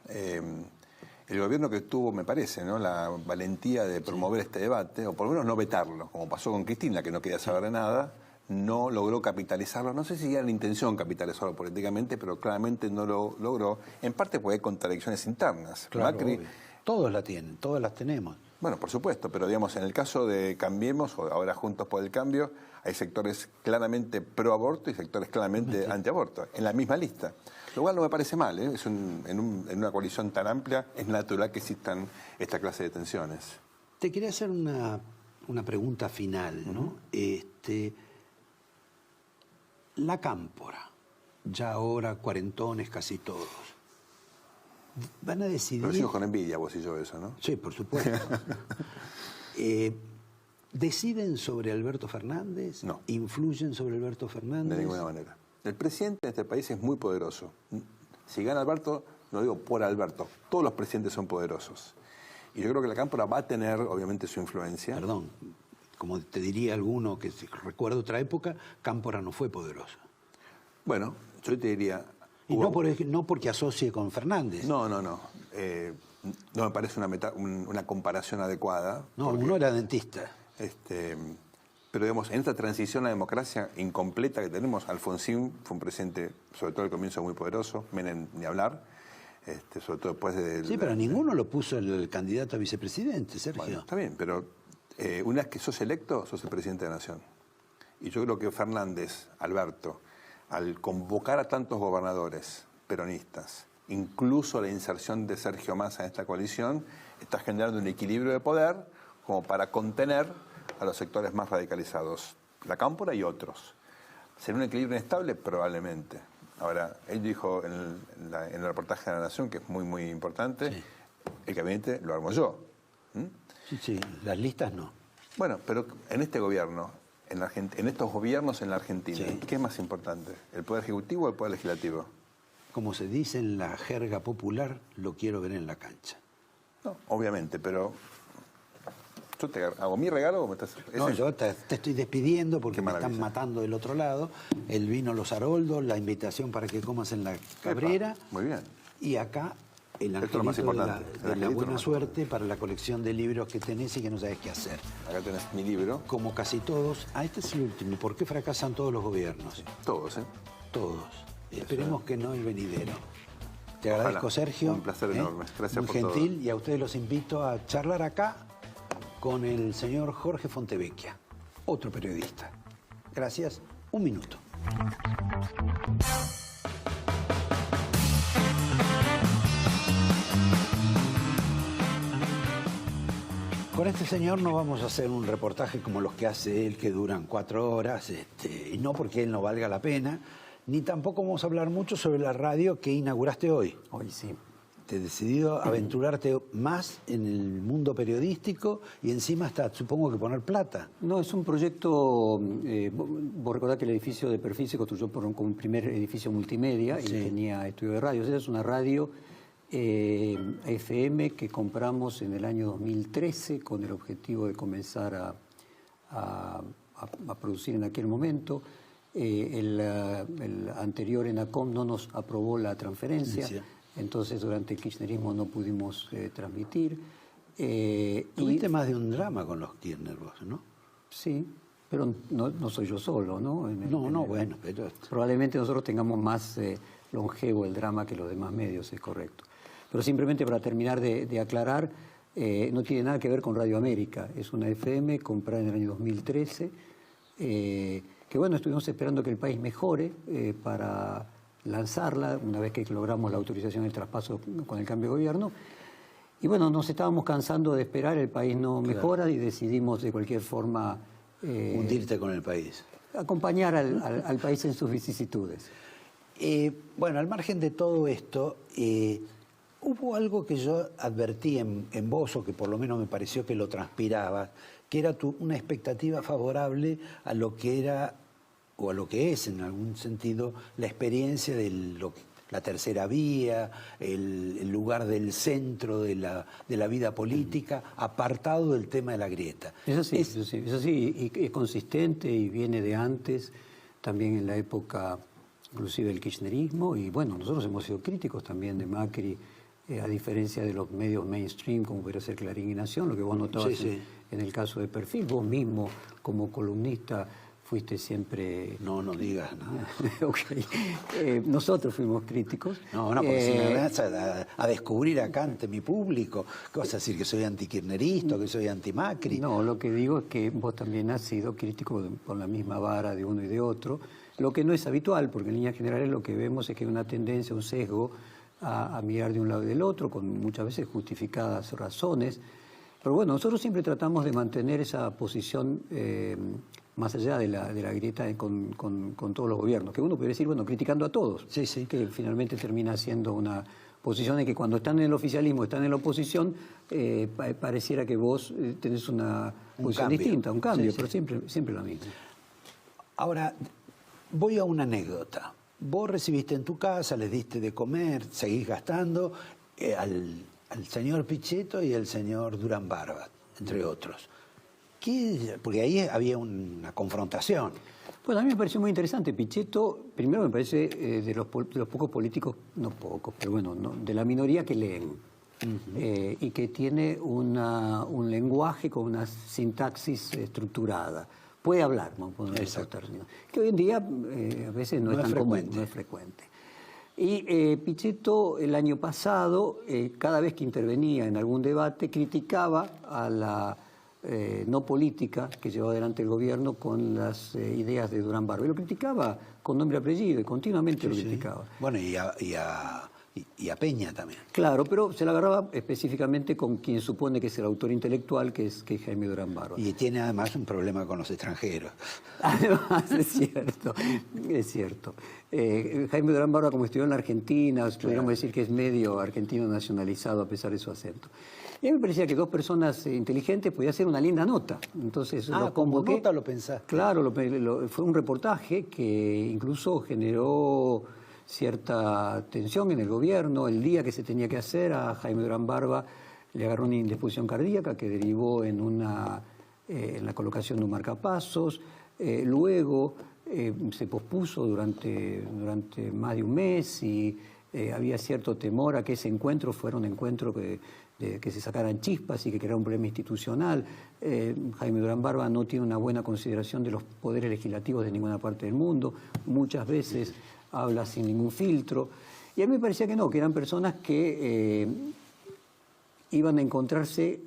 El gobierno que tuvo, me parece, ¿no?, la valentía de promover este debate, o por lo menos no vetarlo, como pasó con Cristina, que no quería saber de nada, no logró capitalizarlo. No sé si era la intención capitalizarlo políticamente, pero claramente no lo logró, en parte porque hay contradicciones internas. Claro, Macri, todos la tienen, todas las tenemos. Bueno, por supuesto, pero digamos, en el caso de Cambiemos, o ahora Juntos por el Cambio, hay sectores claramente pro aborto y sectores claramente antiaborto, en la misma lista. Lo cual no me parece mal, ¿eh? En una coalición tan amplia es natural que existan esta clase de tensiones. Te quería hacer una pregunta final, ¿no? La cámpora, ya ahora cuarentones casi todos, van a decidir... Lo decimos con envidia vos y yo eso, ¿no? Sí, por supuesto. ¿Deciden sobre Alberto Fernández? No. ¿Influyen sobre Alberto Fernández? De ninguna manera. El presidente de este país es muy poderoso. Si gana Alberto, no digo por Alberto, todos los presidentes son poderosos. Y yo creo que la cámpora va a tener, obviamente, su influencia. Perdón, como te diría alguno que recuerda otra época, Cámpora no fue poderoso. Bueno, yo te diría... Y no porque asocie con Fernández. No. No me parece una comparación adecuada. No, porque, uno era dentista. Pero digamos, en esta transición a la democracia incompleta que tenemos, Alfonsín fue un presidente, sobre todo al comienzo, muy poderoso, Menem ni hablar, sobre todo después de... Sí, pero ninguno lo puso el candidato a vicepresidente, Sergio. Bueno, está bien, pero una vez que sos electo, sos el presidente de la nación. Y yo creo que Fernández, Alberto, al convocar a tantos gobernadores peronistas, incluso la inserción de Sergio Massa en esta coalición, está generando un equilibrio de poder como para contener a los sectores más radicalizados, la cámpora y otros. ¿Será un equilibrio inestable? Probablemente. Ahora, él dijo en el reportaje de La Nación, que es muy, muy importante, sí, el gabinete lo armo yo. Sí, las listas no. Bueno, pero en este gobierno, en estos gobiernos en la Argentina, sí, ¿qué es más importante? ¿El Poder Ejecutivo o el Poder Legislativo? Como se dice en la jerga popular, lo quiero ver en la cancha. No, obviamente, pero... ¿Yo te hago mi regalo o me estás...? No, yo te estoy despidiendo porque me están matando del otro lado. El vino Los Haroldos, la invitación para que comas en la Cabrera. Epa, muy bien. Y acá el angelito de la buena suerte para la colección de libros que tenés y que no sabes qué hacer. Acá tenés mi libro. Como casi todos. Este es el último. ¿Por qué fracasan todos los gobiernos? Todos, ¿eh? Todos. Esperemos que no el venidero. Te agradezco, Sergio. Un placer enorme. Gracias por todo. Muy gentil. todo. Y a ustedes los invito a charlar acá con el señor Jorge Fontevecchia, otro periodista. Gracias. Un minuto. Con este señor no vamos a hacer un reportaje como los que hace él, que duran 4 horas, y no porque él no valga la pena, ni tampoco vamos a hablar mucho sobre la radio que inauguraste hoy. Hoy sí. Te has decidido aventurarte más en el mundo periodístico y encima hasta, supongo que poner plata. No, es un proyecto, vos recordás que el edificio de Perfil se construyó como un primer edificio multimedia, sí, y tenía estudio de radio. Esa es una radio FM que compramos en el año 2013 con el objetivo de comenzar a producir en aquel momento. El anterior ENACOM no nos aprobó la transferencia. Sí. Entonces, durante el kirchnerismo no pudimos transmitir. Tuviste más de un drama con los Kirchner vos, ¿no? Sí, pero no soy yo solo, ¿no? Bueno, pero... Probablemente nosotros tengamos más longevo el drama que los demás medios, es correcto. Pero simplemente para terminar de aclarar, no tiene nada que ver con Radio América. Es una FM comprada en el año 2013, que bueno, estuvimos esperando que el país mejore para lanzarla una vez que logramos la autorización del traspaso con el cambio de gobierno. Y bueno, nos estábamos cansando de esperar, el país no mejora, y decidimos de cualquier forma hundirte con el país. Acompañar al país en sus vicisitudes. Bueno, al margen de todo esto, hubo algo que yo advertí en vos, o que por lo menos me pareció que lo transpirabas, que era una expectativa favorable a lo que era, o a lo que es en algún sentido, la experiencia de la tercera vía, el lugar del centro de la vida política, apartado del tema de la grieta. Eso sí, y es consistente y viene de antes, también en la época inclusive del kirchnerismo, y bueno, nosotros hemos sido críticos también de Macri, a diferencia de los medios mainstream, como podría ser Clarín y Nación, lo que vos notabas en el caso de Perfil, vos mismo como columnista fuiste siempre... No digas nada. Okay. Nosotros fuimos críticos. No, porque si me vas a descubrir acá ante mi público, ¿qué vas a decir? ¿Que soy antikirchnerista, que soy anti-Macri? No, lo que digo es que vos también has sido crítico por la misma vara de uno y de otro, lo que no es habitual, porque en líneas generales lo que vemos es que hay una tendencia, un sesgo a mirar de un lado y del otro, con muchas veces justificadas razones. Pero bueno, nosotros siempre tratamos de mantener esa posición más allá de la grieta con todos los gobiernos, que uno puede decir, bueno, criticando a todos, que finalmente termina siendo una posición en que cuando están en el oficialismo, están en la oposición, pareciera que vos tenés una posición distinta, un cambio, pero siempre la misma. Ahora, voy a una anécdota. Vos recibiste en tu casa, les diste de comer, seguís gastando, al señor Pichetto y al señor Durán Barba, entre otros. Porque ahí había una confrontación. Pues a mí me pareció muy interesante. Pichetto, primero me parece de los pocos políticos, no pocos, pero bueno, de la minoría que leen. Y que tiene un lenguaje con una sintaxis estructurada. Puede hablar, vamos a poner esos términos. Que hoy en día a veces no es tan común, no es frecuente. Y Pichetto el año pasado, cada vez que intervenía en algún debate, criticaba a la no política que llevaba adelante el gobierno con las ideas de Durán Barba. Y lo criticaba con nombre y apellido, y continuamente lo criticaba. Bueno, y a Peña también. Claro, pero se la agarraba específicamente con quien supone que es el autor intelectual, que es Jaime Durán Barba. Y tiene además un problema con los extranjeros. Además, es cierto. Jaime Durán Barba, como estudió en la Argentina, podríamos decir que es medio argentino nacionalizado a pesar de su acento. Y a mí me parecía que dos personas inteligentes podía hacer una linda nota. Entonces lo convoqué. ¿Como nota lo pensaste? Claro, fue un reportaje que incluso generó cierta tensión en el gobierno. El día que se tenía que hacer, a Jaime Durán Barba le agarró una indisposición cardíaca que derivó en la colocación de un marcapasos. Luego se pospuso durante más de un mes y había cierto temor a que ese encuentro fuera un encuentro que se sacaran chispas y que creara un problema institucional. Jaime Durán Barba no tiene una buena consideración de los poderes legislativos de ninguna parte del mundo. Muchas veces habla sin ningún filtro. Y a mí me parecía que no, que eran personas que iban a encontrarse,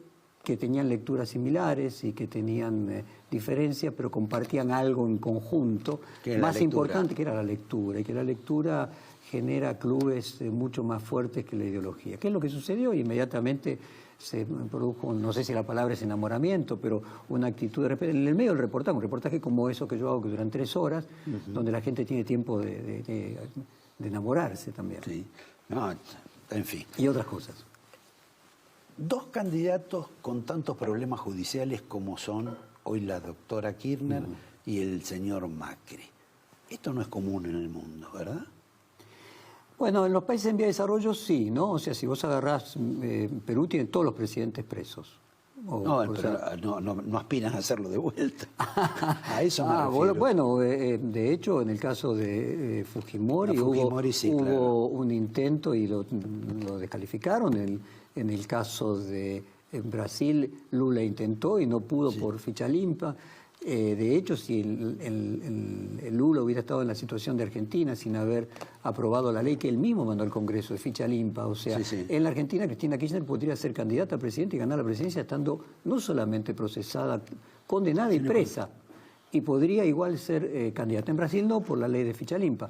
que tenían lecturas similares y que tenían diferencias, pero compartían algo en conjunto, más importante que era la lectura, y que la lectura genera clubes mucho más fuertes que la ideología. ¿Qué es lo que sucedió? Y inmediatamente se produjo, no sé si la palabra es enamoramiento, pero una actitud de repente, en el medio del reportaje, un reportaje como eso que yo hago, que duran 3 horas, donde la gente tiene tiempo de enamorarse también. Sí. No, en fin. Y otras cosas. Dos candidatos con tantos problemas judiciales como son hoy la doctora Kirchner y el señor Macri. Esto no es común en el mundo, ¿verdad? Bueno, en los países en vía de desarrollo sí, ¿no? O sea, si vos agarrás, Perú tiene todos los presidentes presos. No aspiran a hacerlo de vuelta. A eso me refiero. Bueno, de hecho, en el caso de Fujimori, hubo un intento y lo descalificaron. En el caso de Brasil, Lula intentó y no pudo por ficha limpa. De hecho, si el Lula hubiera estado en la situación de Argentina sin haber aprobado la ley que él mismo mandó al Congreso de ficha limpa, o sea, en la Argentina Cristina Kirchner podría ser candidata a presidente y ganar la presidencia estando no solamente procesada, condenada y presa, y podría igual ser candidata. En Brasil no, por la ley de ficha limpa.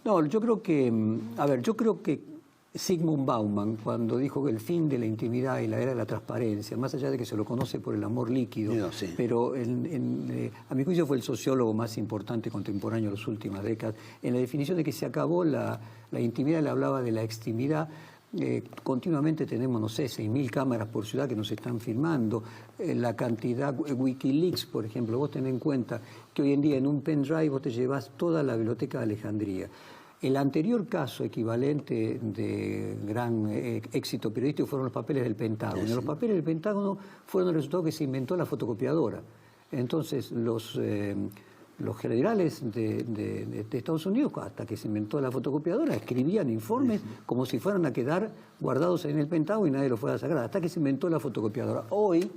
No, yo creo que, Zygmunt Bauman, cuando dijo que el fin de la intimidad y la era de la transparencia, más allá de que se lo conoce por el amor líquido, sí. pero a mi juicio fue el sociólogo más importante contemporáneo de las últimas décadas, en la definición de que se acabó la intimidad, le hablaba de la extimidad. Continuamente tenemos, no sé, 6.000 cámaras por ciudad que nos están filmando, la cantidad, Wikileaks, por ejemplo, vos tenés en cuenta que hoy en día en un pendrive vos te llevas toda la biblioteca de Alejandría. El anterior caso equivalente de gran éxito periodístico fueron los papeles del Pentágono. Sí. Los papeles del Pentágono fueron el resultado que se inventó la fotocopiadora. Entonces, los generales de Estados Unidos, hasta que se inventó la fotocopiadora, escribían informes como si fueran a quedar guardados en el Pentágono y nadie los fuera a sacar, hasta que se inventó la fotocopiadora. Hoy,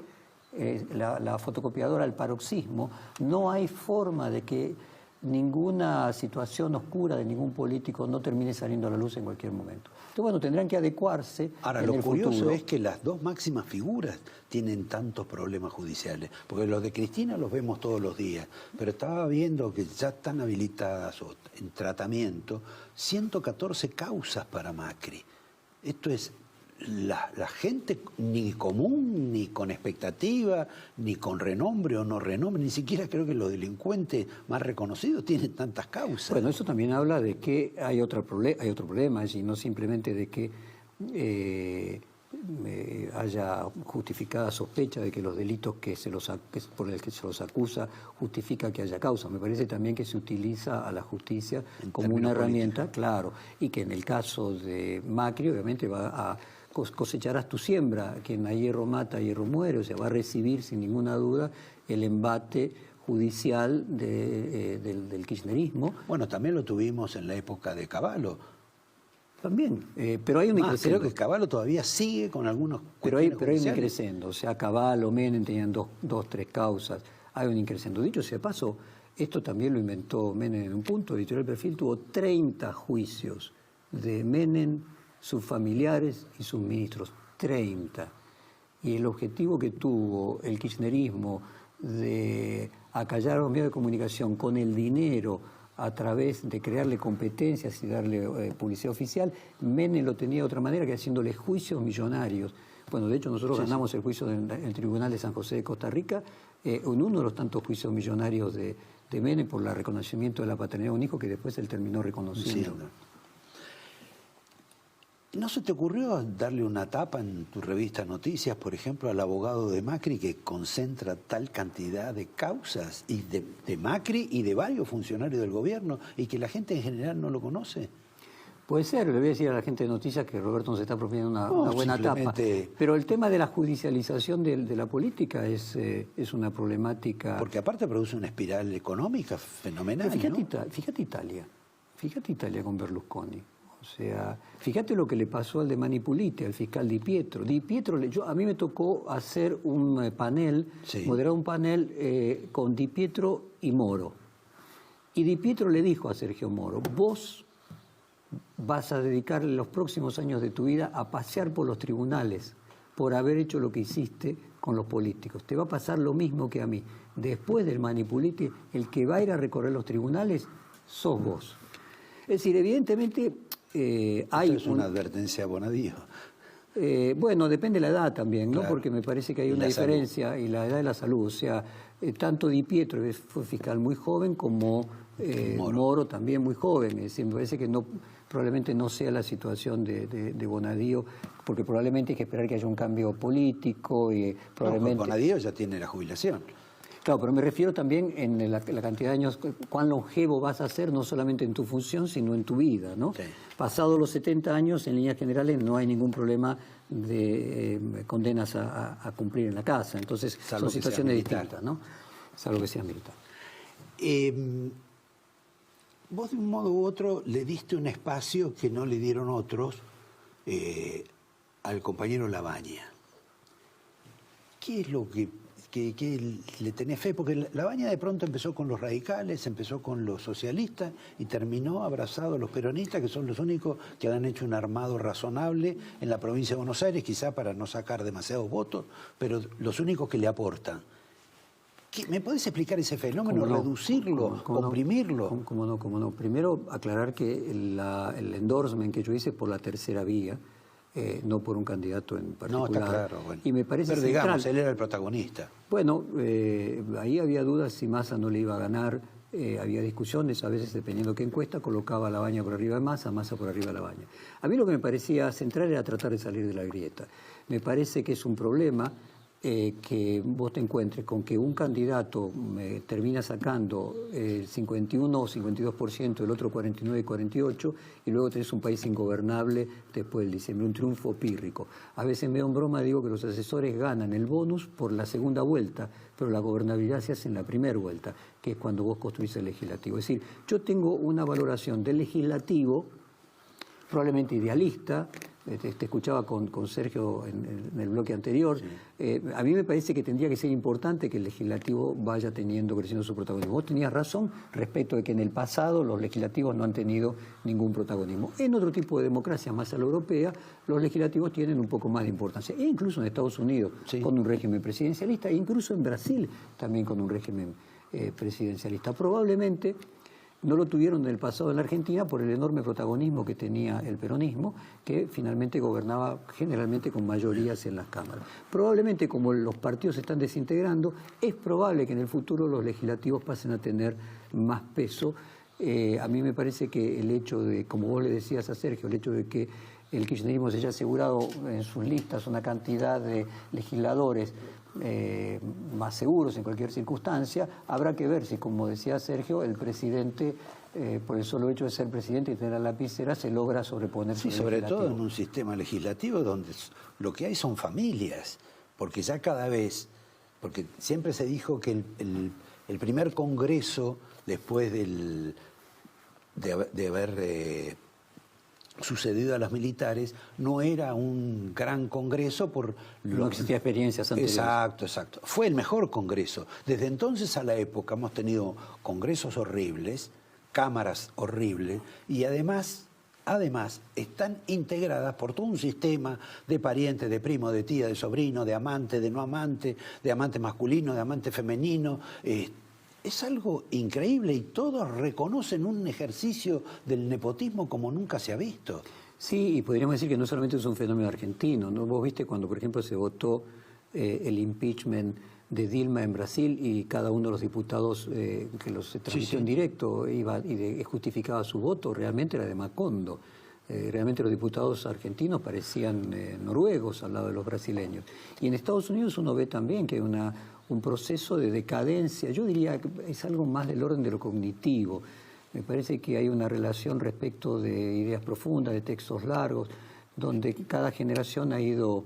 la fotocopiadora al paroxismo, no hay forma de que ninguna situación oscura de ningún político no termine saliendo a la luz en cualquier momento. Entonces, bueno, tendrán que adecuarse. Ahora, lo curioso es que las dos máximas figuras tienen tantos problemas judiciales, porque los de Cristina los vemos todos los días, pero estaba viendo que ya están habilitadas o en tratamiento 114 causas para Macri. Esto es la gente ni común, ni con expectativa, ni con renombre o no renombre, ni siquiera creo que los delincuentes más reconocidos tienen tantas causas. Bueno, eso también habla de que hay otro problema allí, no simplemente de que haya justificada sospecha de que los delitos por el que se los acusa justifica que haya causa. Me parece también que se utiliza a la justicia como una herramienta, claro, y que en el caso de Macri obviamente va a cosecharás tu siembra, quien a hierro mata, a hierro muere, o sea, va a recibir sin ninguna duda el embate judicial del kirchnerismo. Bueno, también lo tuvimos en la época de Cavallo. También, pero hay un increscendo. Creo que Cavallo todavía sigue con algunos pero hay un increscendo, o sea, Cavallo, Menem tenían dos, tres causas, hay un increscendo. Dicho sea de paso, esto también lo inventó Menem en un punto, Editorial Perfil tuvo 30 juicios de Menem, sus familiares y sus ministros, 30. Y el objetivo que tuvo el kirchnerismo de acallar a los medios de comunicación con el dinero a través de crearle competencias y darle publicidad oficial, Menem lo tenía de otra manera, que haciéndole juicios millonarios. Bueno, de hecho nosotros ganamos el juicio en el Tribunal de San José de Costa Rica, en uno de los tantos juicios millonarios de Menem por el reconocimiento de la paternidad de un hijo que después él terminó reconociendo. Sí. ¿No se te ocurrió darle una tapa en tu revista Noticias, por ejemplo, al abogado de Macri que concentra tal cantidad de causas y de Macri y de varios funcionarios del gobierno y que la gente en general no lo conoce? Puede ser, le voy a decir a la gente de Noticias que Roberto nos está proponiendo una buena tapa. Pero el tema de la judicialización de la política es una problemática. Porque aparte produce una espiral económica fenomenal. Fíjate Italia con Berlusconi. O sea, fíjate lo que le pasó al de Manipulite, al fiscal Di Pietro. A mí me tocó hacer un panel, moderar un panel con Di Pietro y Moro. Y Di Pietro le dijo a Sergio Moro, vos vas a dedicar los próximos años de tu vida a pasear por los tribunales por haber hecho lo que hiciste con los políticos. Te va a pasar lo mismo que a mí. Después del Manipulite, el que va a ir a recorrer los tribunales sos vos. Es decir, evidentemente hay una advertencia a Bonadío. Bueno, depende de la edad también, ¿no? Claro. Porque me parece que hay una diferencia y la edad de la salud. O sea, tanto Di Pietro fue fiscal muy joven como Moro también muy joven. Es decir, me parece que probablemente no sea la situación de Bonadío, porque probablemente hay que esperar que haya un cambio político y probablemente... Bonadío ya tiene la jubilación. Claro, pero me refiero también en la cantidad de años, cuán longevo vas a ser, no solamente en tu función, sino en tu vida, ¿no? Sí. Pasados los 70 años, en líneas generales, no hay ningún problema de condenas a cumplir en la casa. Entonces, son situaciones distintas, ¿no? Salvo que sea militar. Vos, de un modo u otro, le diste un espacio que no le dieron otros al compañero Labaña. ¿Qué es lo que le tenés fe? Porque Labaña de pronto empezó con los radicales, empezó con los socialistas y terminó abrazado a los peronistas, que son los únicos que han hecho un armado razonable en la provincia de Buenos Aires, quizá para no sacar demasiados votos, pero los únicos que le aportan. ¿Me podés explicar ese fenómeno, reducirlo, comprimirlo? ¿Cómo no? Primero, aclarar que el endorsement que yo hice por la tercera vía, no por un candidato en particular. No, está claro. Bueno. Y me parece pero central. digamos, él era el protagonista. Bueno, ahí había dudas si Massa no le iba a ganar. Había discusiones, a veces dependiendo qué encuesta, colocaba a Labaña por arriba de Massa por arriba de Labaña. A mí lo que me parecía central era tratar de salir de la grieta. Me parece que es un problema que vos te encuentres con que un candidato termina sacando el 51 o 52%, el otro 49 y 48%, y luego tenés un país ingobernable después del diciembre, un triunfo pírrico. A veces me da en broma, digo que los asesores ganan el bonus por la segunda vuelta, pero la gobernabilidad se hace en la primera vuelta, que es cuando vos construís el legislativo. Es decir, yo tengo una valoración del legislativo probablemente idealista. Te escuchaba con Sergio en el bloque anterior. Sí. A mí me parece que tendría que ser importante que el legislativo vaya creciendo su protagonismo. Vos tenías razón respecto de que en el pasado los legislativos no han tenido ningún protagonismo. En otro tipo de democracia, más a la europea, los legislativos tienen un poco más de importancia. E incluso en Estados Unidos, sí, con un régimen presidencialista, e incluso en Brasil también con un régimen presidencialista. Probablemente no lo tuvieron en el pasado en la Argentina por el enorme protagonismo que tenía el peronismo, que finalmente gobernaba generalmente con mayorías en las cámaras. Probablemente, como los partidos se están desintegrando, es probable que en el futuro los legislativos pasen a tener más peso. A mí me parece que el hecho de, como vos le decías a Sergio, el hecho de que el kirchnerismo se haya asegurado en sus listas una cantidad de legisladores más seguros en cualquier circunstancia, habrá que ver si, como decía Sergio, el presidente, por el solo hecho de ser presidente y tener la lapicera, se logra sobreponerse. Sí, sobre todo en un sistema legislativo donde lo que hay son familias, porque ya cada vez, porque siempre se dijo que el primer congreso, después de haber sucedido a las militares, no era un gran congreso por... No existía experiencias anteriores. Exacto. Fue el mejor congreso. Desde entonces a la época hemos tenido congresos horribles, cámaras horribles, y además están integradas por todo un sistema de parientes, de primo, de tía, de sobrino, de amante, de no amante, de amante masculino, de amante femenino. Es algo increíble y todos reconocen un ejercicio del nepotismo como nunca se ha visto. Sí, y podríamos decir que no solamente es un fenómeno argentino, ¿no? Vos viste cuando, por ejemplo, se votó el impeachment de Dilma en Brasil y cada uno de los diputados que los transmitió en directo iba y justificaba su voto, realmente era de Macondo. Realmente los diputados argentinos parecían noruegos al lado de los brasileños. Y en Estados Unidos uno ve también que hay un proceso de decadencia, yo diría que es algo más del orden de lo cognitivo. Me parece que hay una relación respecto de ideas profundas, de textos largos, donde cada generación ha ido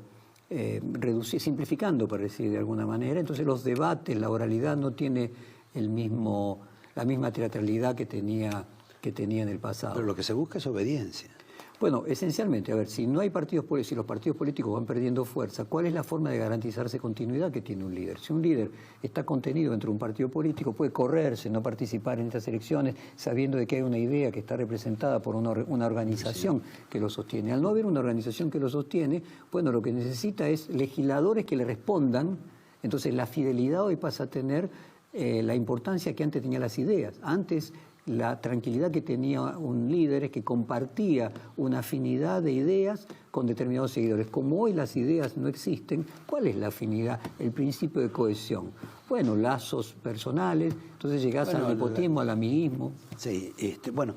simplificando, para decir de alguna manera. Entonces los debates, la oralidad no tiene la misma teatralidad que tenía en el pasado. Pero lo que se busca es obediencia. Bueno, esencialmente, a ver, si no hay partidos políticos, si los partidos políticos van perdiendo fuerza, ¿cuál es la forma de garantizarse continuidad que tiene un líder? Si un líder está contenido dentro de un partido político, puede correrse, no participar en estas elecciones, sabiendo de que hay una idea que está representada por una organización que lo sostiene. Al no haber una organización que lo sostiene, bueno, lo que necesita es legisladores que le respondan. Entonces la fidelidad hoy pasa a tener la importancia que antes tenía las ideas. Antes, la tranquilidad que tenía un líder es que compartía una afinidad de ideas con determinados seguidores. Como hoy las ideas no existen, ¿cuál es la afinidad? El principio de cohesión. Bueno, lazos personales, entonces llegás al nepotismo, al amiguismo. Sí, bueno,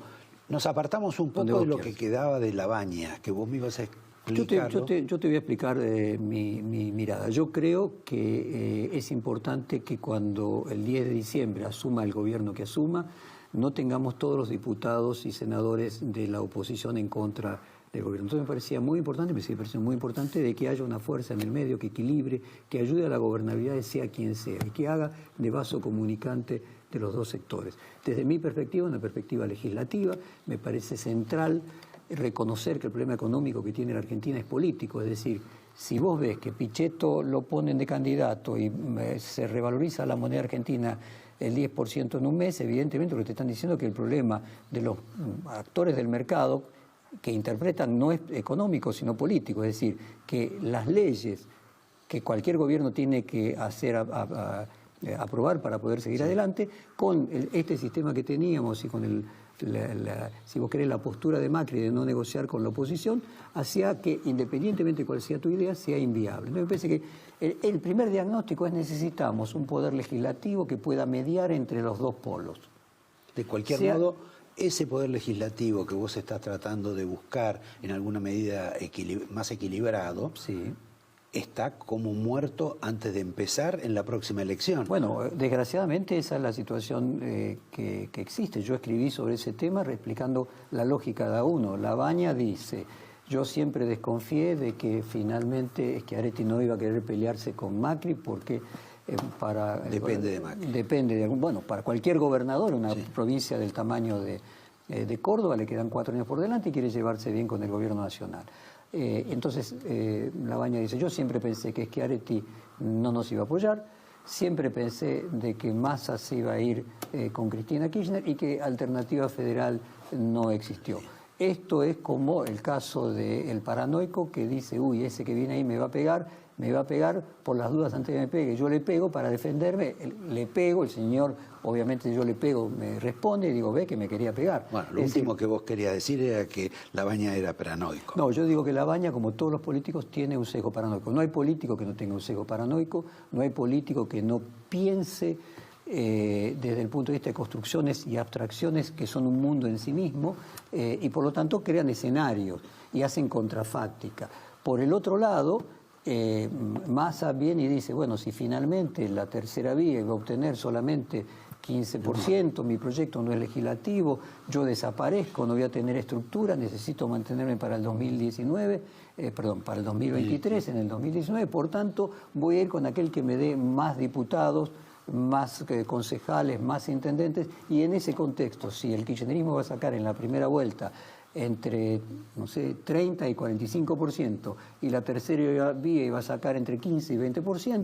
nos apartamos un poco de lo que quedaba de Labaña, que vos me ibas a explicar. Yo te voy a explicar mi mirada. Yo creo que es importante que cuando el 10 de diciembre asuma el gobierno que asuma, no tengamos todos los diputados y senadores de la oposición en contra del gobierno. Entonces me parecía muy importante, me sigue pareciendo muy importante de que haya una fuerza en el medio que equilibre, que ayude a la gobernabilidad de sea quien sea y que haga de vaso comunicante de los dos sectores. Desde mi perspectiva, una perspectiva legislativa, me parece central reconocer que el problema económico que tiene la Argentina es político, es decir, si vos ves que Pichetto lo ponen de candidato y se revaloriza la moneda argentina el 10% en un mes, evidentemente lo que te están diciendo es que el problema de los actores del mercado que interpretan no es económico sino político, es decir, que las leyes que cualquier gobierno tiene que hacer aprobar para poder seguir adelante, con este sistema que teníamos y con si vos querés, la postura de Macri de no negociar con la oposición, hacía que, independientemente de cuál sea tu idea, sea inviable. Entonces, me parece que el primer diagnóstico es: necesitamos un poder legislativo que pueda mediar entre los dos polos. De cualquier modo, ese poder legislativo que vos estás tratando de buscar en alguna medida más equilibrado, sí, está como muerto antes de empezar en la próxima elección. Bueno, desgraciadamente esa es la situación que existe. Yo escribí sobre ese tema explicando la lógica de cada uno. Labaña dice: yo siempre desconfié de que finalmente Schiaretti no iba a querer pelearse con Macri porque depende de Macri. Depende de bueno, para cualquier gobernador, una provincia del tamaño de Córdoba, le quedan 4 años por delante y quiere llevarse bien con el gobierno nacional. Entonces, Labaña dice: yo siempre pensé que Schiaretti no nos iba a apoyar, siempre pensé de que Massa se iba a ir con Cristina Kirchner y que Alternativa Federal no existió. Esto es como el caso del paranoico que dice: uy, ese que viene ahí me va a pegar por las dudas antes de que me pegue. Yo le pego para defenderme, le pego, el señor, obviamente yo le pego, me responde y digo: ve que me quería pegar. Bueno, lo último que vos querías decir era que Labaña era paranoico. No, yo digo que Labaña, como todos los políticos, tiene un sesgo paranoico. No hay político que no tenga un sesgo paranoico, no hay político que no piense desde el punto de vista de construcciones y abstracciones que son un mundo en sí mismo, y por lo tanto crean escenarios y hacen contrafáctica. Por el otro lado, Massa viene y dice: bueno, si finalmente la tercera vía va a obtener solamente 15%, mi proyecto no es legislativo, yo desaparezco, no voy a tener estructura, necesito mantenerme para el 2023, en el 2019, por tanto voy a ir con aquel que me dé más diputados, más concejales, más intendentes, y en ese contexto, si el kirchnerismo va a sacar en la primera vuelta entre, no sé, 30 y 45%, y la tercera vía iba a sacar entre 15 y 20%,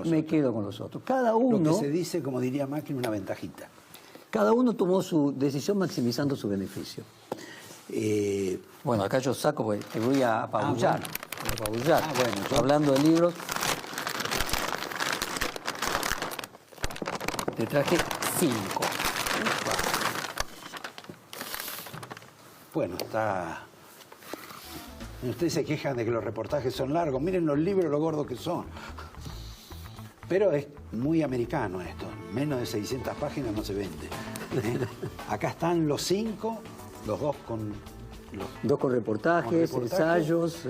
me quedo con los otros. Cada uno, lo que se dice, como diría Macri, una ventajita. Cada uno tomó su decisión maximizando su beneficio. Bueno, acá yo saco, porque te voy a apabullar. Hablando de libros, te traje 5. Bueno, ustedes se quejan de que los reportajes son largos. Miren los libros, lo gordos que son. Pero es muy americano esto. Menos de 600 páginas no se vende. Acá están los 5, los dos con... Dos con reportajes, ensayos.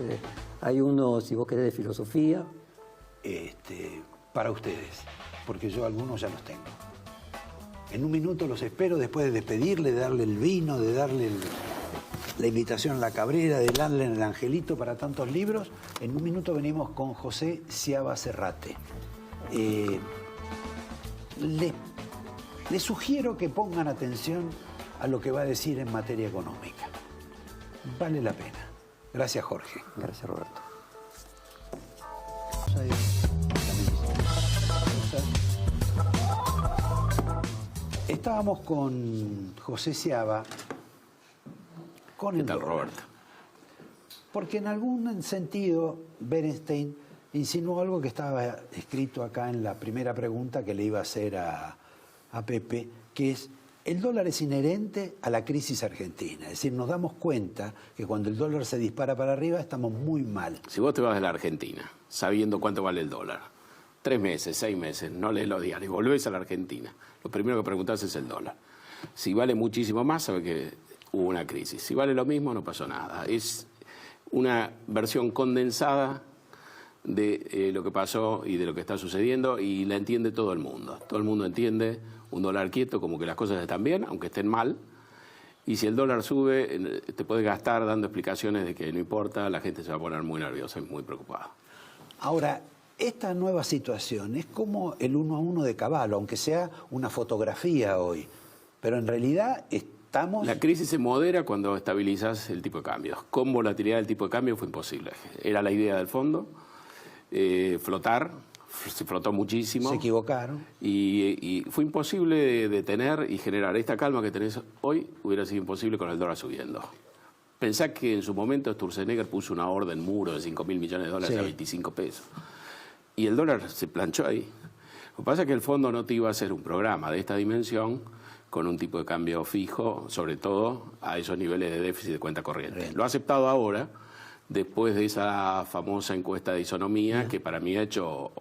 Hay uno, si vos querés, de filosofía. Para ustedes, porque yo algunos ya los tengo. En un minuto los espero, después de despedirle, de darle el vino, de darle la invitación a la Cabrera, de darle el angelito para tantos libros. En un minuto venimos con José Sciaba Serrate. Les sugiero que pongan atención a lo que va a decir en materia económica. Vale la pena. Gracias, Jorge. Gracias, Roberto. Estábamos con José Sciaba, con el dólar. Roberto? Porque en algún sentido Berenstein insinuó algo que estaba escrito acá en la primera pregunta que le iba a hacer a Pepe, que es: el dólar es inherente a la crisis argentina. Es decir, nos damos cuenta que cuando el dólar se dispara para arriba estamos muy mal. Si vos te vas de la Argentina sabiendo cuánto vale el dólar, 3 meses, 6 meses, no lees los diarios, volvés a la Argentina, lo primero que preguntás es el dólar. Si vale muchísimo más, sabes que hubo una crisis. Si vale lo mismo, no pasó nada. Es una versión condensada de lo que pasó y de lo que está sucediendo, y la entiende todo el mundo. Todo el mundo entiende un dólar quieto como que las cosas están bien, aunque estén mal. Y si el dólar sube, te puedes gastar dando explicaciones de que no importa, la gente se va a poner muy nerviosa y muy preocupada. Ahora, esta nueva situación es como el 1 a 1 de Cavallo, aunque sea una fotografía hoy. Pero en realidad estamos... La crisis se modera cuando estabilizas el tipo de cambio. Con volatilidad del tipo de cambio fue imposible. Era la idea del fondo, flotar, se flotó muchísimo. Se equivocaron. Y fue imposible de detener y generar esta calma que tenés hoy, hubiera sido imposible con el dólar subiendo. Pensá que en su momento Sturzenegger puso una orden muro de $5.000 millones a 25 pesos. Y el dólar se planchó ahí. Lo que pasa es que el fondo no te iba a hacer un programa de esta dimensión con un tipo de cambio fijo, sobre todo a esos niveles de déficit de cuenta corriente. Bien. Lo ha aceptado ahora, después de esa famosa encuesta de isonomía, bien, que para mí ha hecho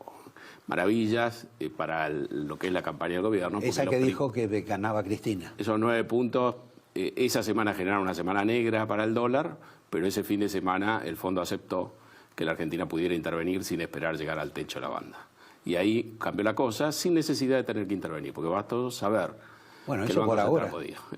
maravillas para lo que es la campaña del gobierno. Esa que dijo que ganaba Cristina. Esos 9 puntos, esa semana generaron una semana negra para el dólar, pero ese fin de semana el fondo aceptó que la Argentina pudiera intervenir sin esperar llegar al techo de la banda. Y ahí cambió la cosa sin necesidad de tener que intervenir, porque basta saber. Bueno, eso por ahora.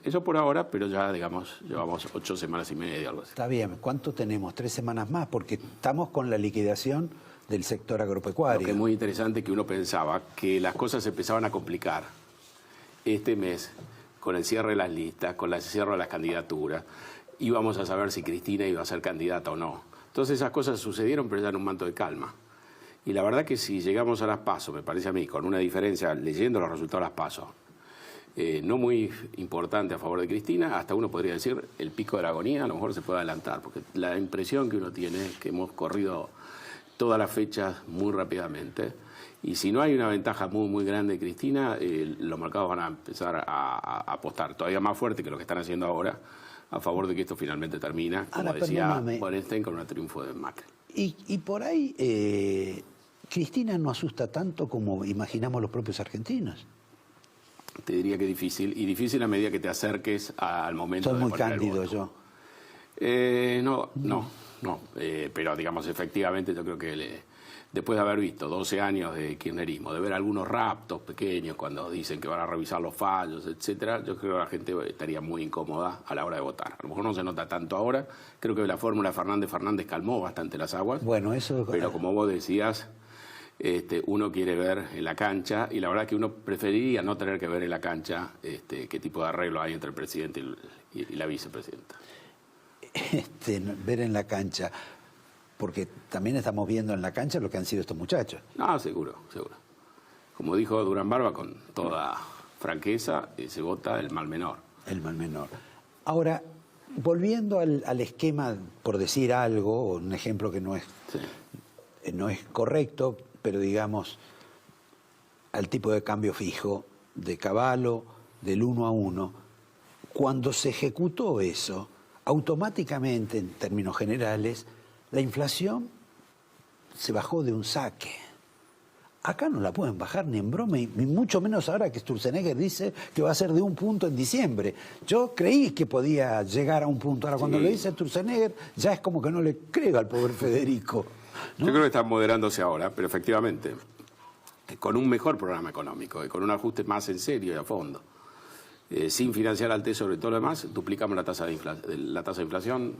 Eso por ahora, pero ya, digamos, llevamos 8 semanas y media, algo así. Está bien. ¿Cuánto tenemos? 3 semanas más, porque estamos con la liquidación del sector agropecuario. Lo que es muy interesante que uno pensaba que las cosas se empezaban a complicar este mes con el cierre de las listas, con el cierre de las candidaturas. Íbamos a saber si Cristina iba a ser candidata o no. Entonces esas cosas sucedieron, pero ya en un manto de calma. Y la verdad que si llegamos a las PASO, me parece a mí, con una diferencia, leyendo los resultados de las PASO, no muy importante a favor de Cristina, hasta uno podría decir el pico de la agonía a lo mejor se puede adelantar, porque la impresión que uno tiene es que hemos corrido todas las fechas muy rápidamente, y si no hay una ventaja muy grande de Cristina, los mercados van a empezar a apostar todavía más fuerte que lo que están haciendo ahora a favor de que esto finalmente termina, como decía Borenstein, con un triunfo de Macri. Y por ahí Cristina no asusta tanto como imaginamos los propios argentinos. Te diría que difícil, y difícil a medida que te acerques al momento de poner el voto. Soy muy cándido yo. No, pero digamos, efectivamente yo creo que después de haber visto 12 años de kirchnerismo, de ver algunos raptos pequeños cuando dicen que van a revisar los fallos, etcétera, yo creo que la gente estaría muy incómoda a la hora de votar. A lo mejor no se nota tanto ahora, creo que la fórmula Fernández calmó bastante las aguas, bueno, eso... pero como vos decías... uno quiere ver en la cancha, y la verdad que uno preferiría no tener que ver en la cancha qué tipo de arreglo hay entre el presidente y la vicepresidenta. Ver en la cancha, porque también estamos viendo en la cancha lo que han sido estos muchachos. No, seguro. Como dijo Durán Barba, con toda franqueza, se vota el mal menor. El mal menor. Ahora, volviendo al esquema, por decir algo, un ejemplo que no es correcto, pero digamos, al tipo de cambio fijo de Cavallo, del 1 a 1, cuando se ejecutó eso, automáticamente, en términos generales, la inflación se bajó de un saque. Acá no la pueden bajar ni en broma, y mucho menos ahora que Sturzenegger dice que va a ser de 1 punto en diciembre. Yo creí que podía llegar a 1 punto. Ahora, cuando lo dice Sturzenegger, ya es como que no le creo al pobre Federico, ¿no? Yo creo que están moderándose ahora, pero efectivamente, con un mejor programa económico y con un ajuste más en serio y a fondo, sin financiar al Tesoro y todo lo demás, duplicamos la tasa de inflación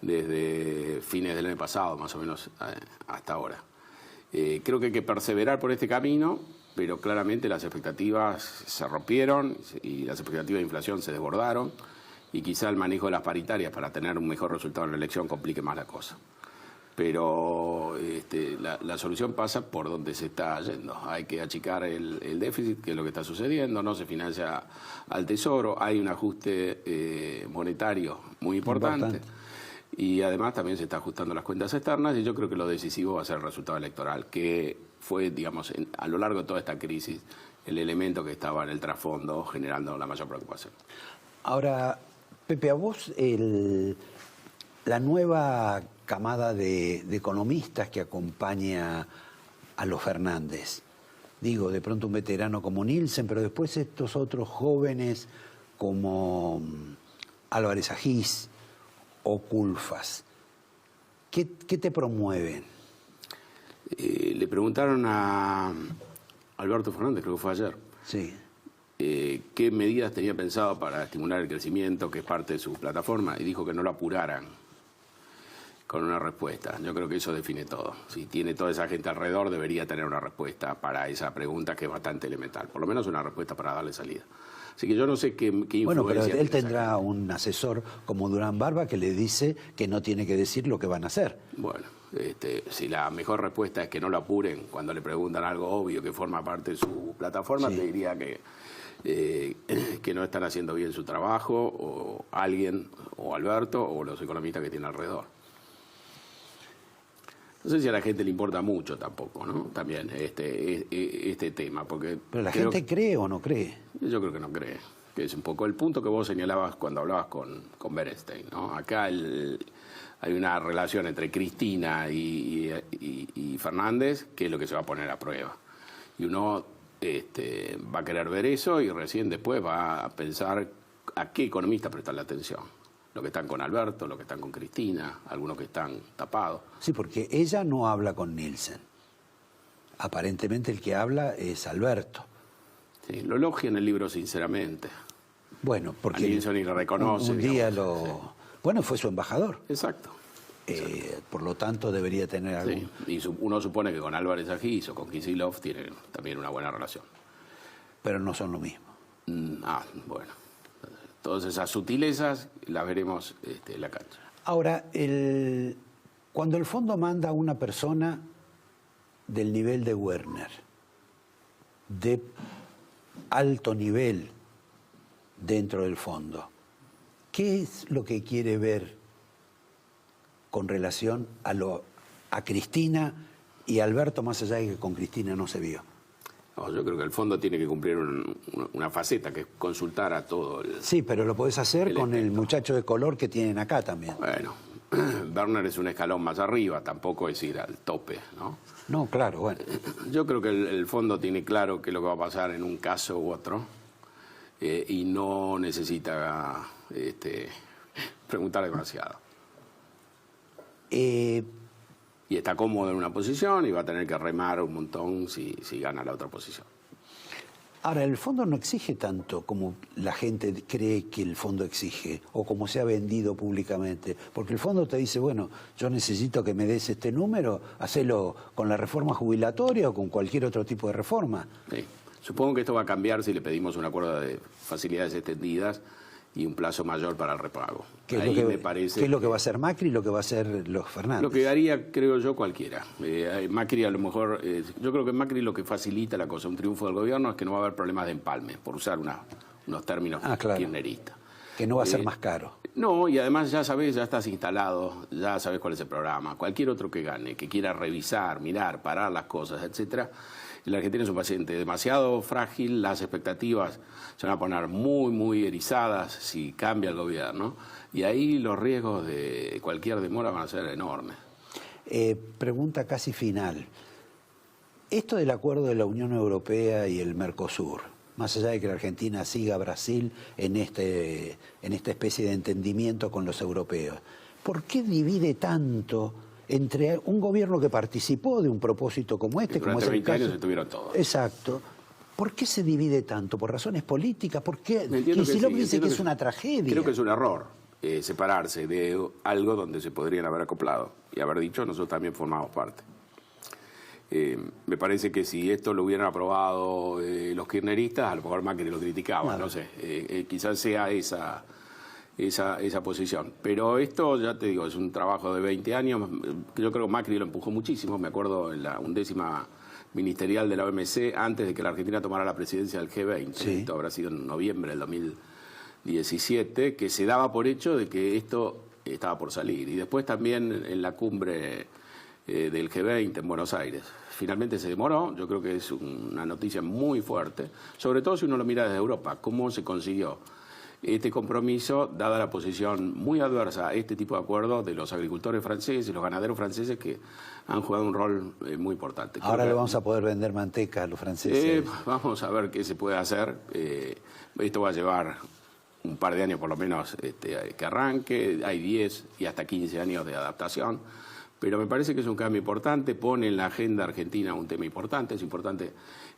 desde fines del año pasado, más o menos, hasta ahora. Creo que hay que perseverar por este camino, pero claramente las expectativas se rompieron y las expectativas de inflación se desbordaron, y quizá el manejo de las paritarias para tener un mejor resultado en la elección complique más la cosa. Pero la solución pasa por donde se está yendo. Hay que achicar el déficit, que es lo que está sucediendo, no se financia al Tesoro, hay un ajuste monetario muy importante. Y además también se está ajustando las cuentas externas, y yo creo que lo decisivo va a ser el resultado electoral, que fue, digamos, a lo largo de toda esta crisis, el elemento que estaba en el trasfondo generando la mayor preocupación. Ahora, Pepe, a vos la nueva camada de economistas que acompaña a los Fernández, digo, de pronto un veterano como Nielsen, pero después estos otros jóvenes como Álvarez Agís o Culfas, ¿qué te promueven? Le preguntaron a Alberto Fernández, creo que fue ayer, sí, qué medidas tenía pensado para estimular el crecimiento, que es parte de su plataforma, y dijo que no lo apuraran con una respuesta. Yo creo que eso define todo. Si tiene toda esa gente alrededor, debería tener una respuesta para esa pregunta, que es bastante elemental, por lo menos una respuesta para darle salida. Así que yo no sé qué influencia... Bueno, pero él tendrá un asesor como Durán Barba que le dice que no tiene que decir lo que van a hacer. Bueno, si la mejor respuesta es que no lo apuren cuando le preguntan algo obvio que forma parte de su plataforma, sí, te diría que no están haciendo bien su trabajo, o alguien, o Alberto, o los economistas que tiene alrededor. No sé si a la gente le importa mucho tampoco, ¿no? También este tema, porque... ¿Pero la gente cree o no cree? Yo creo que no cree, que es un poco el punto que vos señalabas cuando hablabas con Bernstein, ¿no? Acá hay una relación entre Cristina y Fernández que es lo que se va a poner a prueba. Y uno va a querer ver eso y recién después va a pensar a qué economista prestarle atención. Los que están con Alberto, los que están con Cristina, algunos que están tapados. Sí, porque ella no habla con Nielsen. Aparentemente el que habla es Alberto. Sí, lo elogia en el libro sinceramente. Bueno, porque a Nielsen y lo reconoce. Un día Bueno, fue su embajador. Exacto. Por lo tanto, debería tener algún... Sí, y uno supone que con Álvarez Agis o con Kicillof tienen también una buena relación. Pero no son lo mismo. Bueno. Todas esas sutilezas las veremos en la cancha. Ahora, cuando el fondo manda a una persona del nivel de Werner, de alto nivel dentro del fondo, ¿qué es lo que quiere ver con relación a Cristina y Alberto, más allá de que con Cristina no se vio? No, yo creo que el fondo tiene que cumplir una faceta, que es consultar a todo el... Sí, pero lo podés hacer con el muchacho de color que tienen acá también. Bueno, Werner es un escalón más arriba, tampoco es ir al tope, ¿no? No, claro, bueno. Yo creo que el fondo tiene claro qué es lo que va a pasar en un caso u otro y no necesita preguntar demasiado. Y está cómodo en una posición y va a tener que remar un montón si gana la otra posición. Ahora, el fondo no exige tanto como la gente cree que el fondo exige o como se ha vendido públicamente. Porque el fondo te dice, bueno, yo necesito que me des este número, hacelo con la reforma jubilatoria o con cualquier otro tipo de reforma. Sí. Supongo que esto va a cambiar si le pedimos un acuerdo de facilidades extendidas y un plazo mayor para el repago. ¿Qué es lo que va a hacer Macri y lo que va a hacer los Fernández? Lo que haría, creo yo, cualquiera. Macri a lo mejor, yo creo que Macri lo que facilita la cosa, un triunfo del gobierno, es que no va a haber problemas de empalme, por usar unos términos kirchneristas. Que no va a ser más caro. No, y además ya sabes, ya estás instalado, ya sabes cuál es el programa. Cualquier otro que gane, que quiera revisar, mirar, parar las cosas, etcétera. La Argentina es un paciente demasiado frágil, las expectativas se van a poner muy, muy erizadas si cambia el gobierno, y ahí los riesgos de cualquier demora van a ser enormes. Pregunta casi final. Esto del acuerdo de la Unión Europea y el Mercosur, más allá de que la Argentina siga a Brasil en esta especie de entendimiento con los europeos, ¿por qué divide tanto entre un gobierno que participó de un propósito como este? Durante 20 años estuvieron todos. Exacto. ¿Por qué se divide tanto? ¿Por razones políticas? ¿Por qué? Kicillof dice que es una tragedia. Creo que es un error separarse de algo donde se podrían haber acoplado y haber dicho, nosotros también formamos parte. Me parece que si esto lo hubieran aprobado los kirchneristas, a lo mejor Macri lo criticaban, no sé. Quizás sea esa posición. Pero esto, ya te digo, es un trabajo de 20 años. Yo creo que Macri lo empujó muchísimo. Me acuerdo en la 11ª ministerial de la OMC, antes de que la Argentina tomara la presidencia del G20. Sí. Esto habrá sido en noviembre del 2017, que se daba por hecho de que esto estaba por salir. Y después también en la cumbre del G20 en Buenos Aires. Finalmente se demoró. Yo creo que es una noticia muy fuerte, sobre todo si uno lo mira desde Europa. ¿Cómo se consiguió este compromiso, dada la posición muy adversa a este tipo de acuerdos de los agricultores franceses, los ganaderos franceses, que han jugado un rol muy importante? Ahora le vamos a poder vender manteca a los franceses. Vamos a ver qué se puede hacer. Esto va a llevar un par de años por lo menos que arranque. Hay 10 y hasta 15 años de adaptación. Pero me parece que es un cambio importante, pone en la agenda argentina un tema importante, es importante.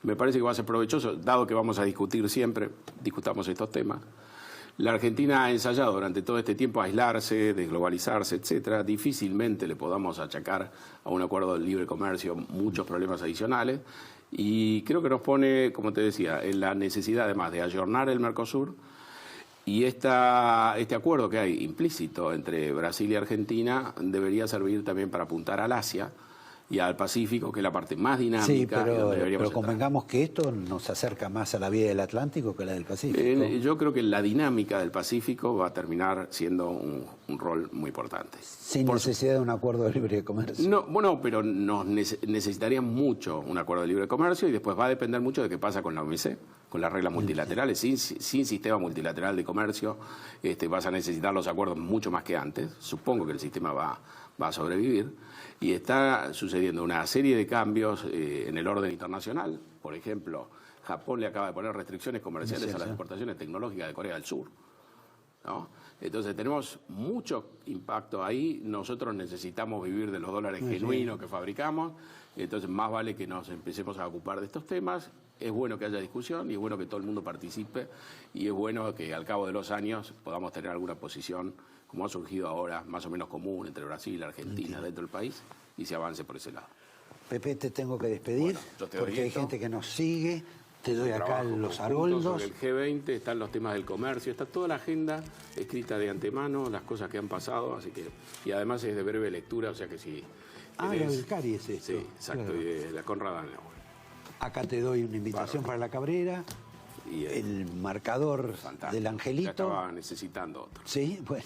Me parece que va a ser provechoso, dado que vamos a discutir siempre, discutamos estos temas. La Argentina ha ensayado durante todo este tiempo aislarse, desglobalizarse, etcétera. Difícilmente le podamos achacar a un acuerdo de libre comercio muchos problemas adicionales. Y creo que nos pone, como te decía, en la necesidad además de ayornar el Mercosur. Y este acuerdo que hay implícito entre Brasil y Argentina debería servir también para apuntar al Asia y al Pacífico, que es la parte más dinámica. Sí, y donde pero deberíamos estar. convengamos que esto nos acerca más a la vía del Atlántico que la del Pacífico. Yo creo que la dinámica del Pacífico va a terminar siendo un rol muy importante. Sin necesidad de un acuerdo de libre comercio. No, bueno, pero necesitaría mucho un acuerdo de libre comercio y después va a depender mucho de qué pasa con la OMC, con las reglas multilaterales. Sin sistema multilateral de comercio vas a necesitar los acuerdos mucho más que antes. Supongo que el sistema va a sobrevivir. Y está sucediendo una serie de cambios en el orden internacional. Por ejemplo, Japón le acaba de poner restricciones comerciales a las exportaciones tecnológicas de Corea del Sur, ¿no? Entonces tenemos mucho impacto ahí. Nosotros necesitamos vivir de los dólares genuinos que fabricamos. Entonces más vale que nos empecemos a ocupar de estos temas. Es bueno que haya discusión y es bueno que todo el mundo participe y es bueno que al cabo de los años podamos tener alguna posición, como ha surgido ahora, más o menos común entre Brasil y Argentina dentro del país, y se avance por ese lado. Pepe, te tengo que despedir, Bueno, yo te doy porque hay esto. gente que nos sigue. Te doy acá Trabajo los conjunto haroldos. sobre el G20, están los temas del comercio, está toda la agenda escrita de antemano, las cosas que han pasado, así que, y además es de breve lectura, o sea que si Ah, tenés- lo del CARI es esto. Sí, exacto, Claro. y de la Konrad Adenauer. Acá te doy una invitación para la Cabrera, Y el marcador fantástico. del Ya angelito. estaba necesitando otro. Sí, bueno.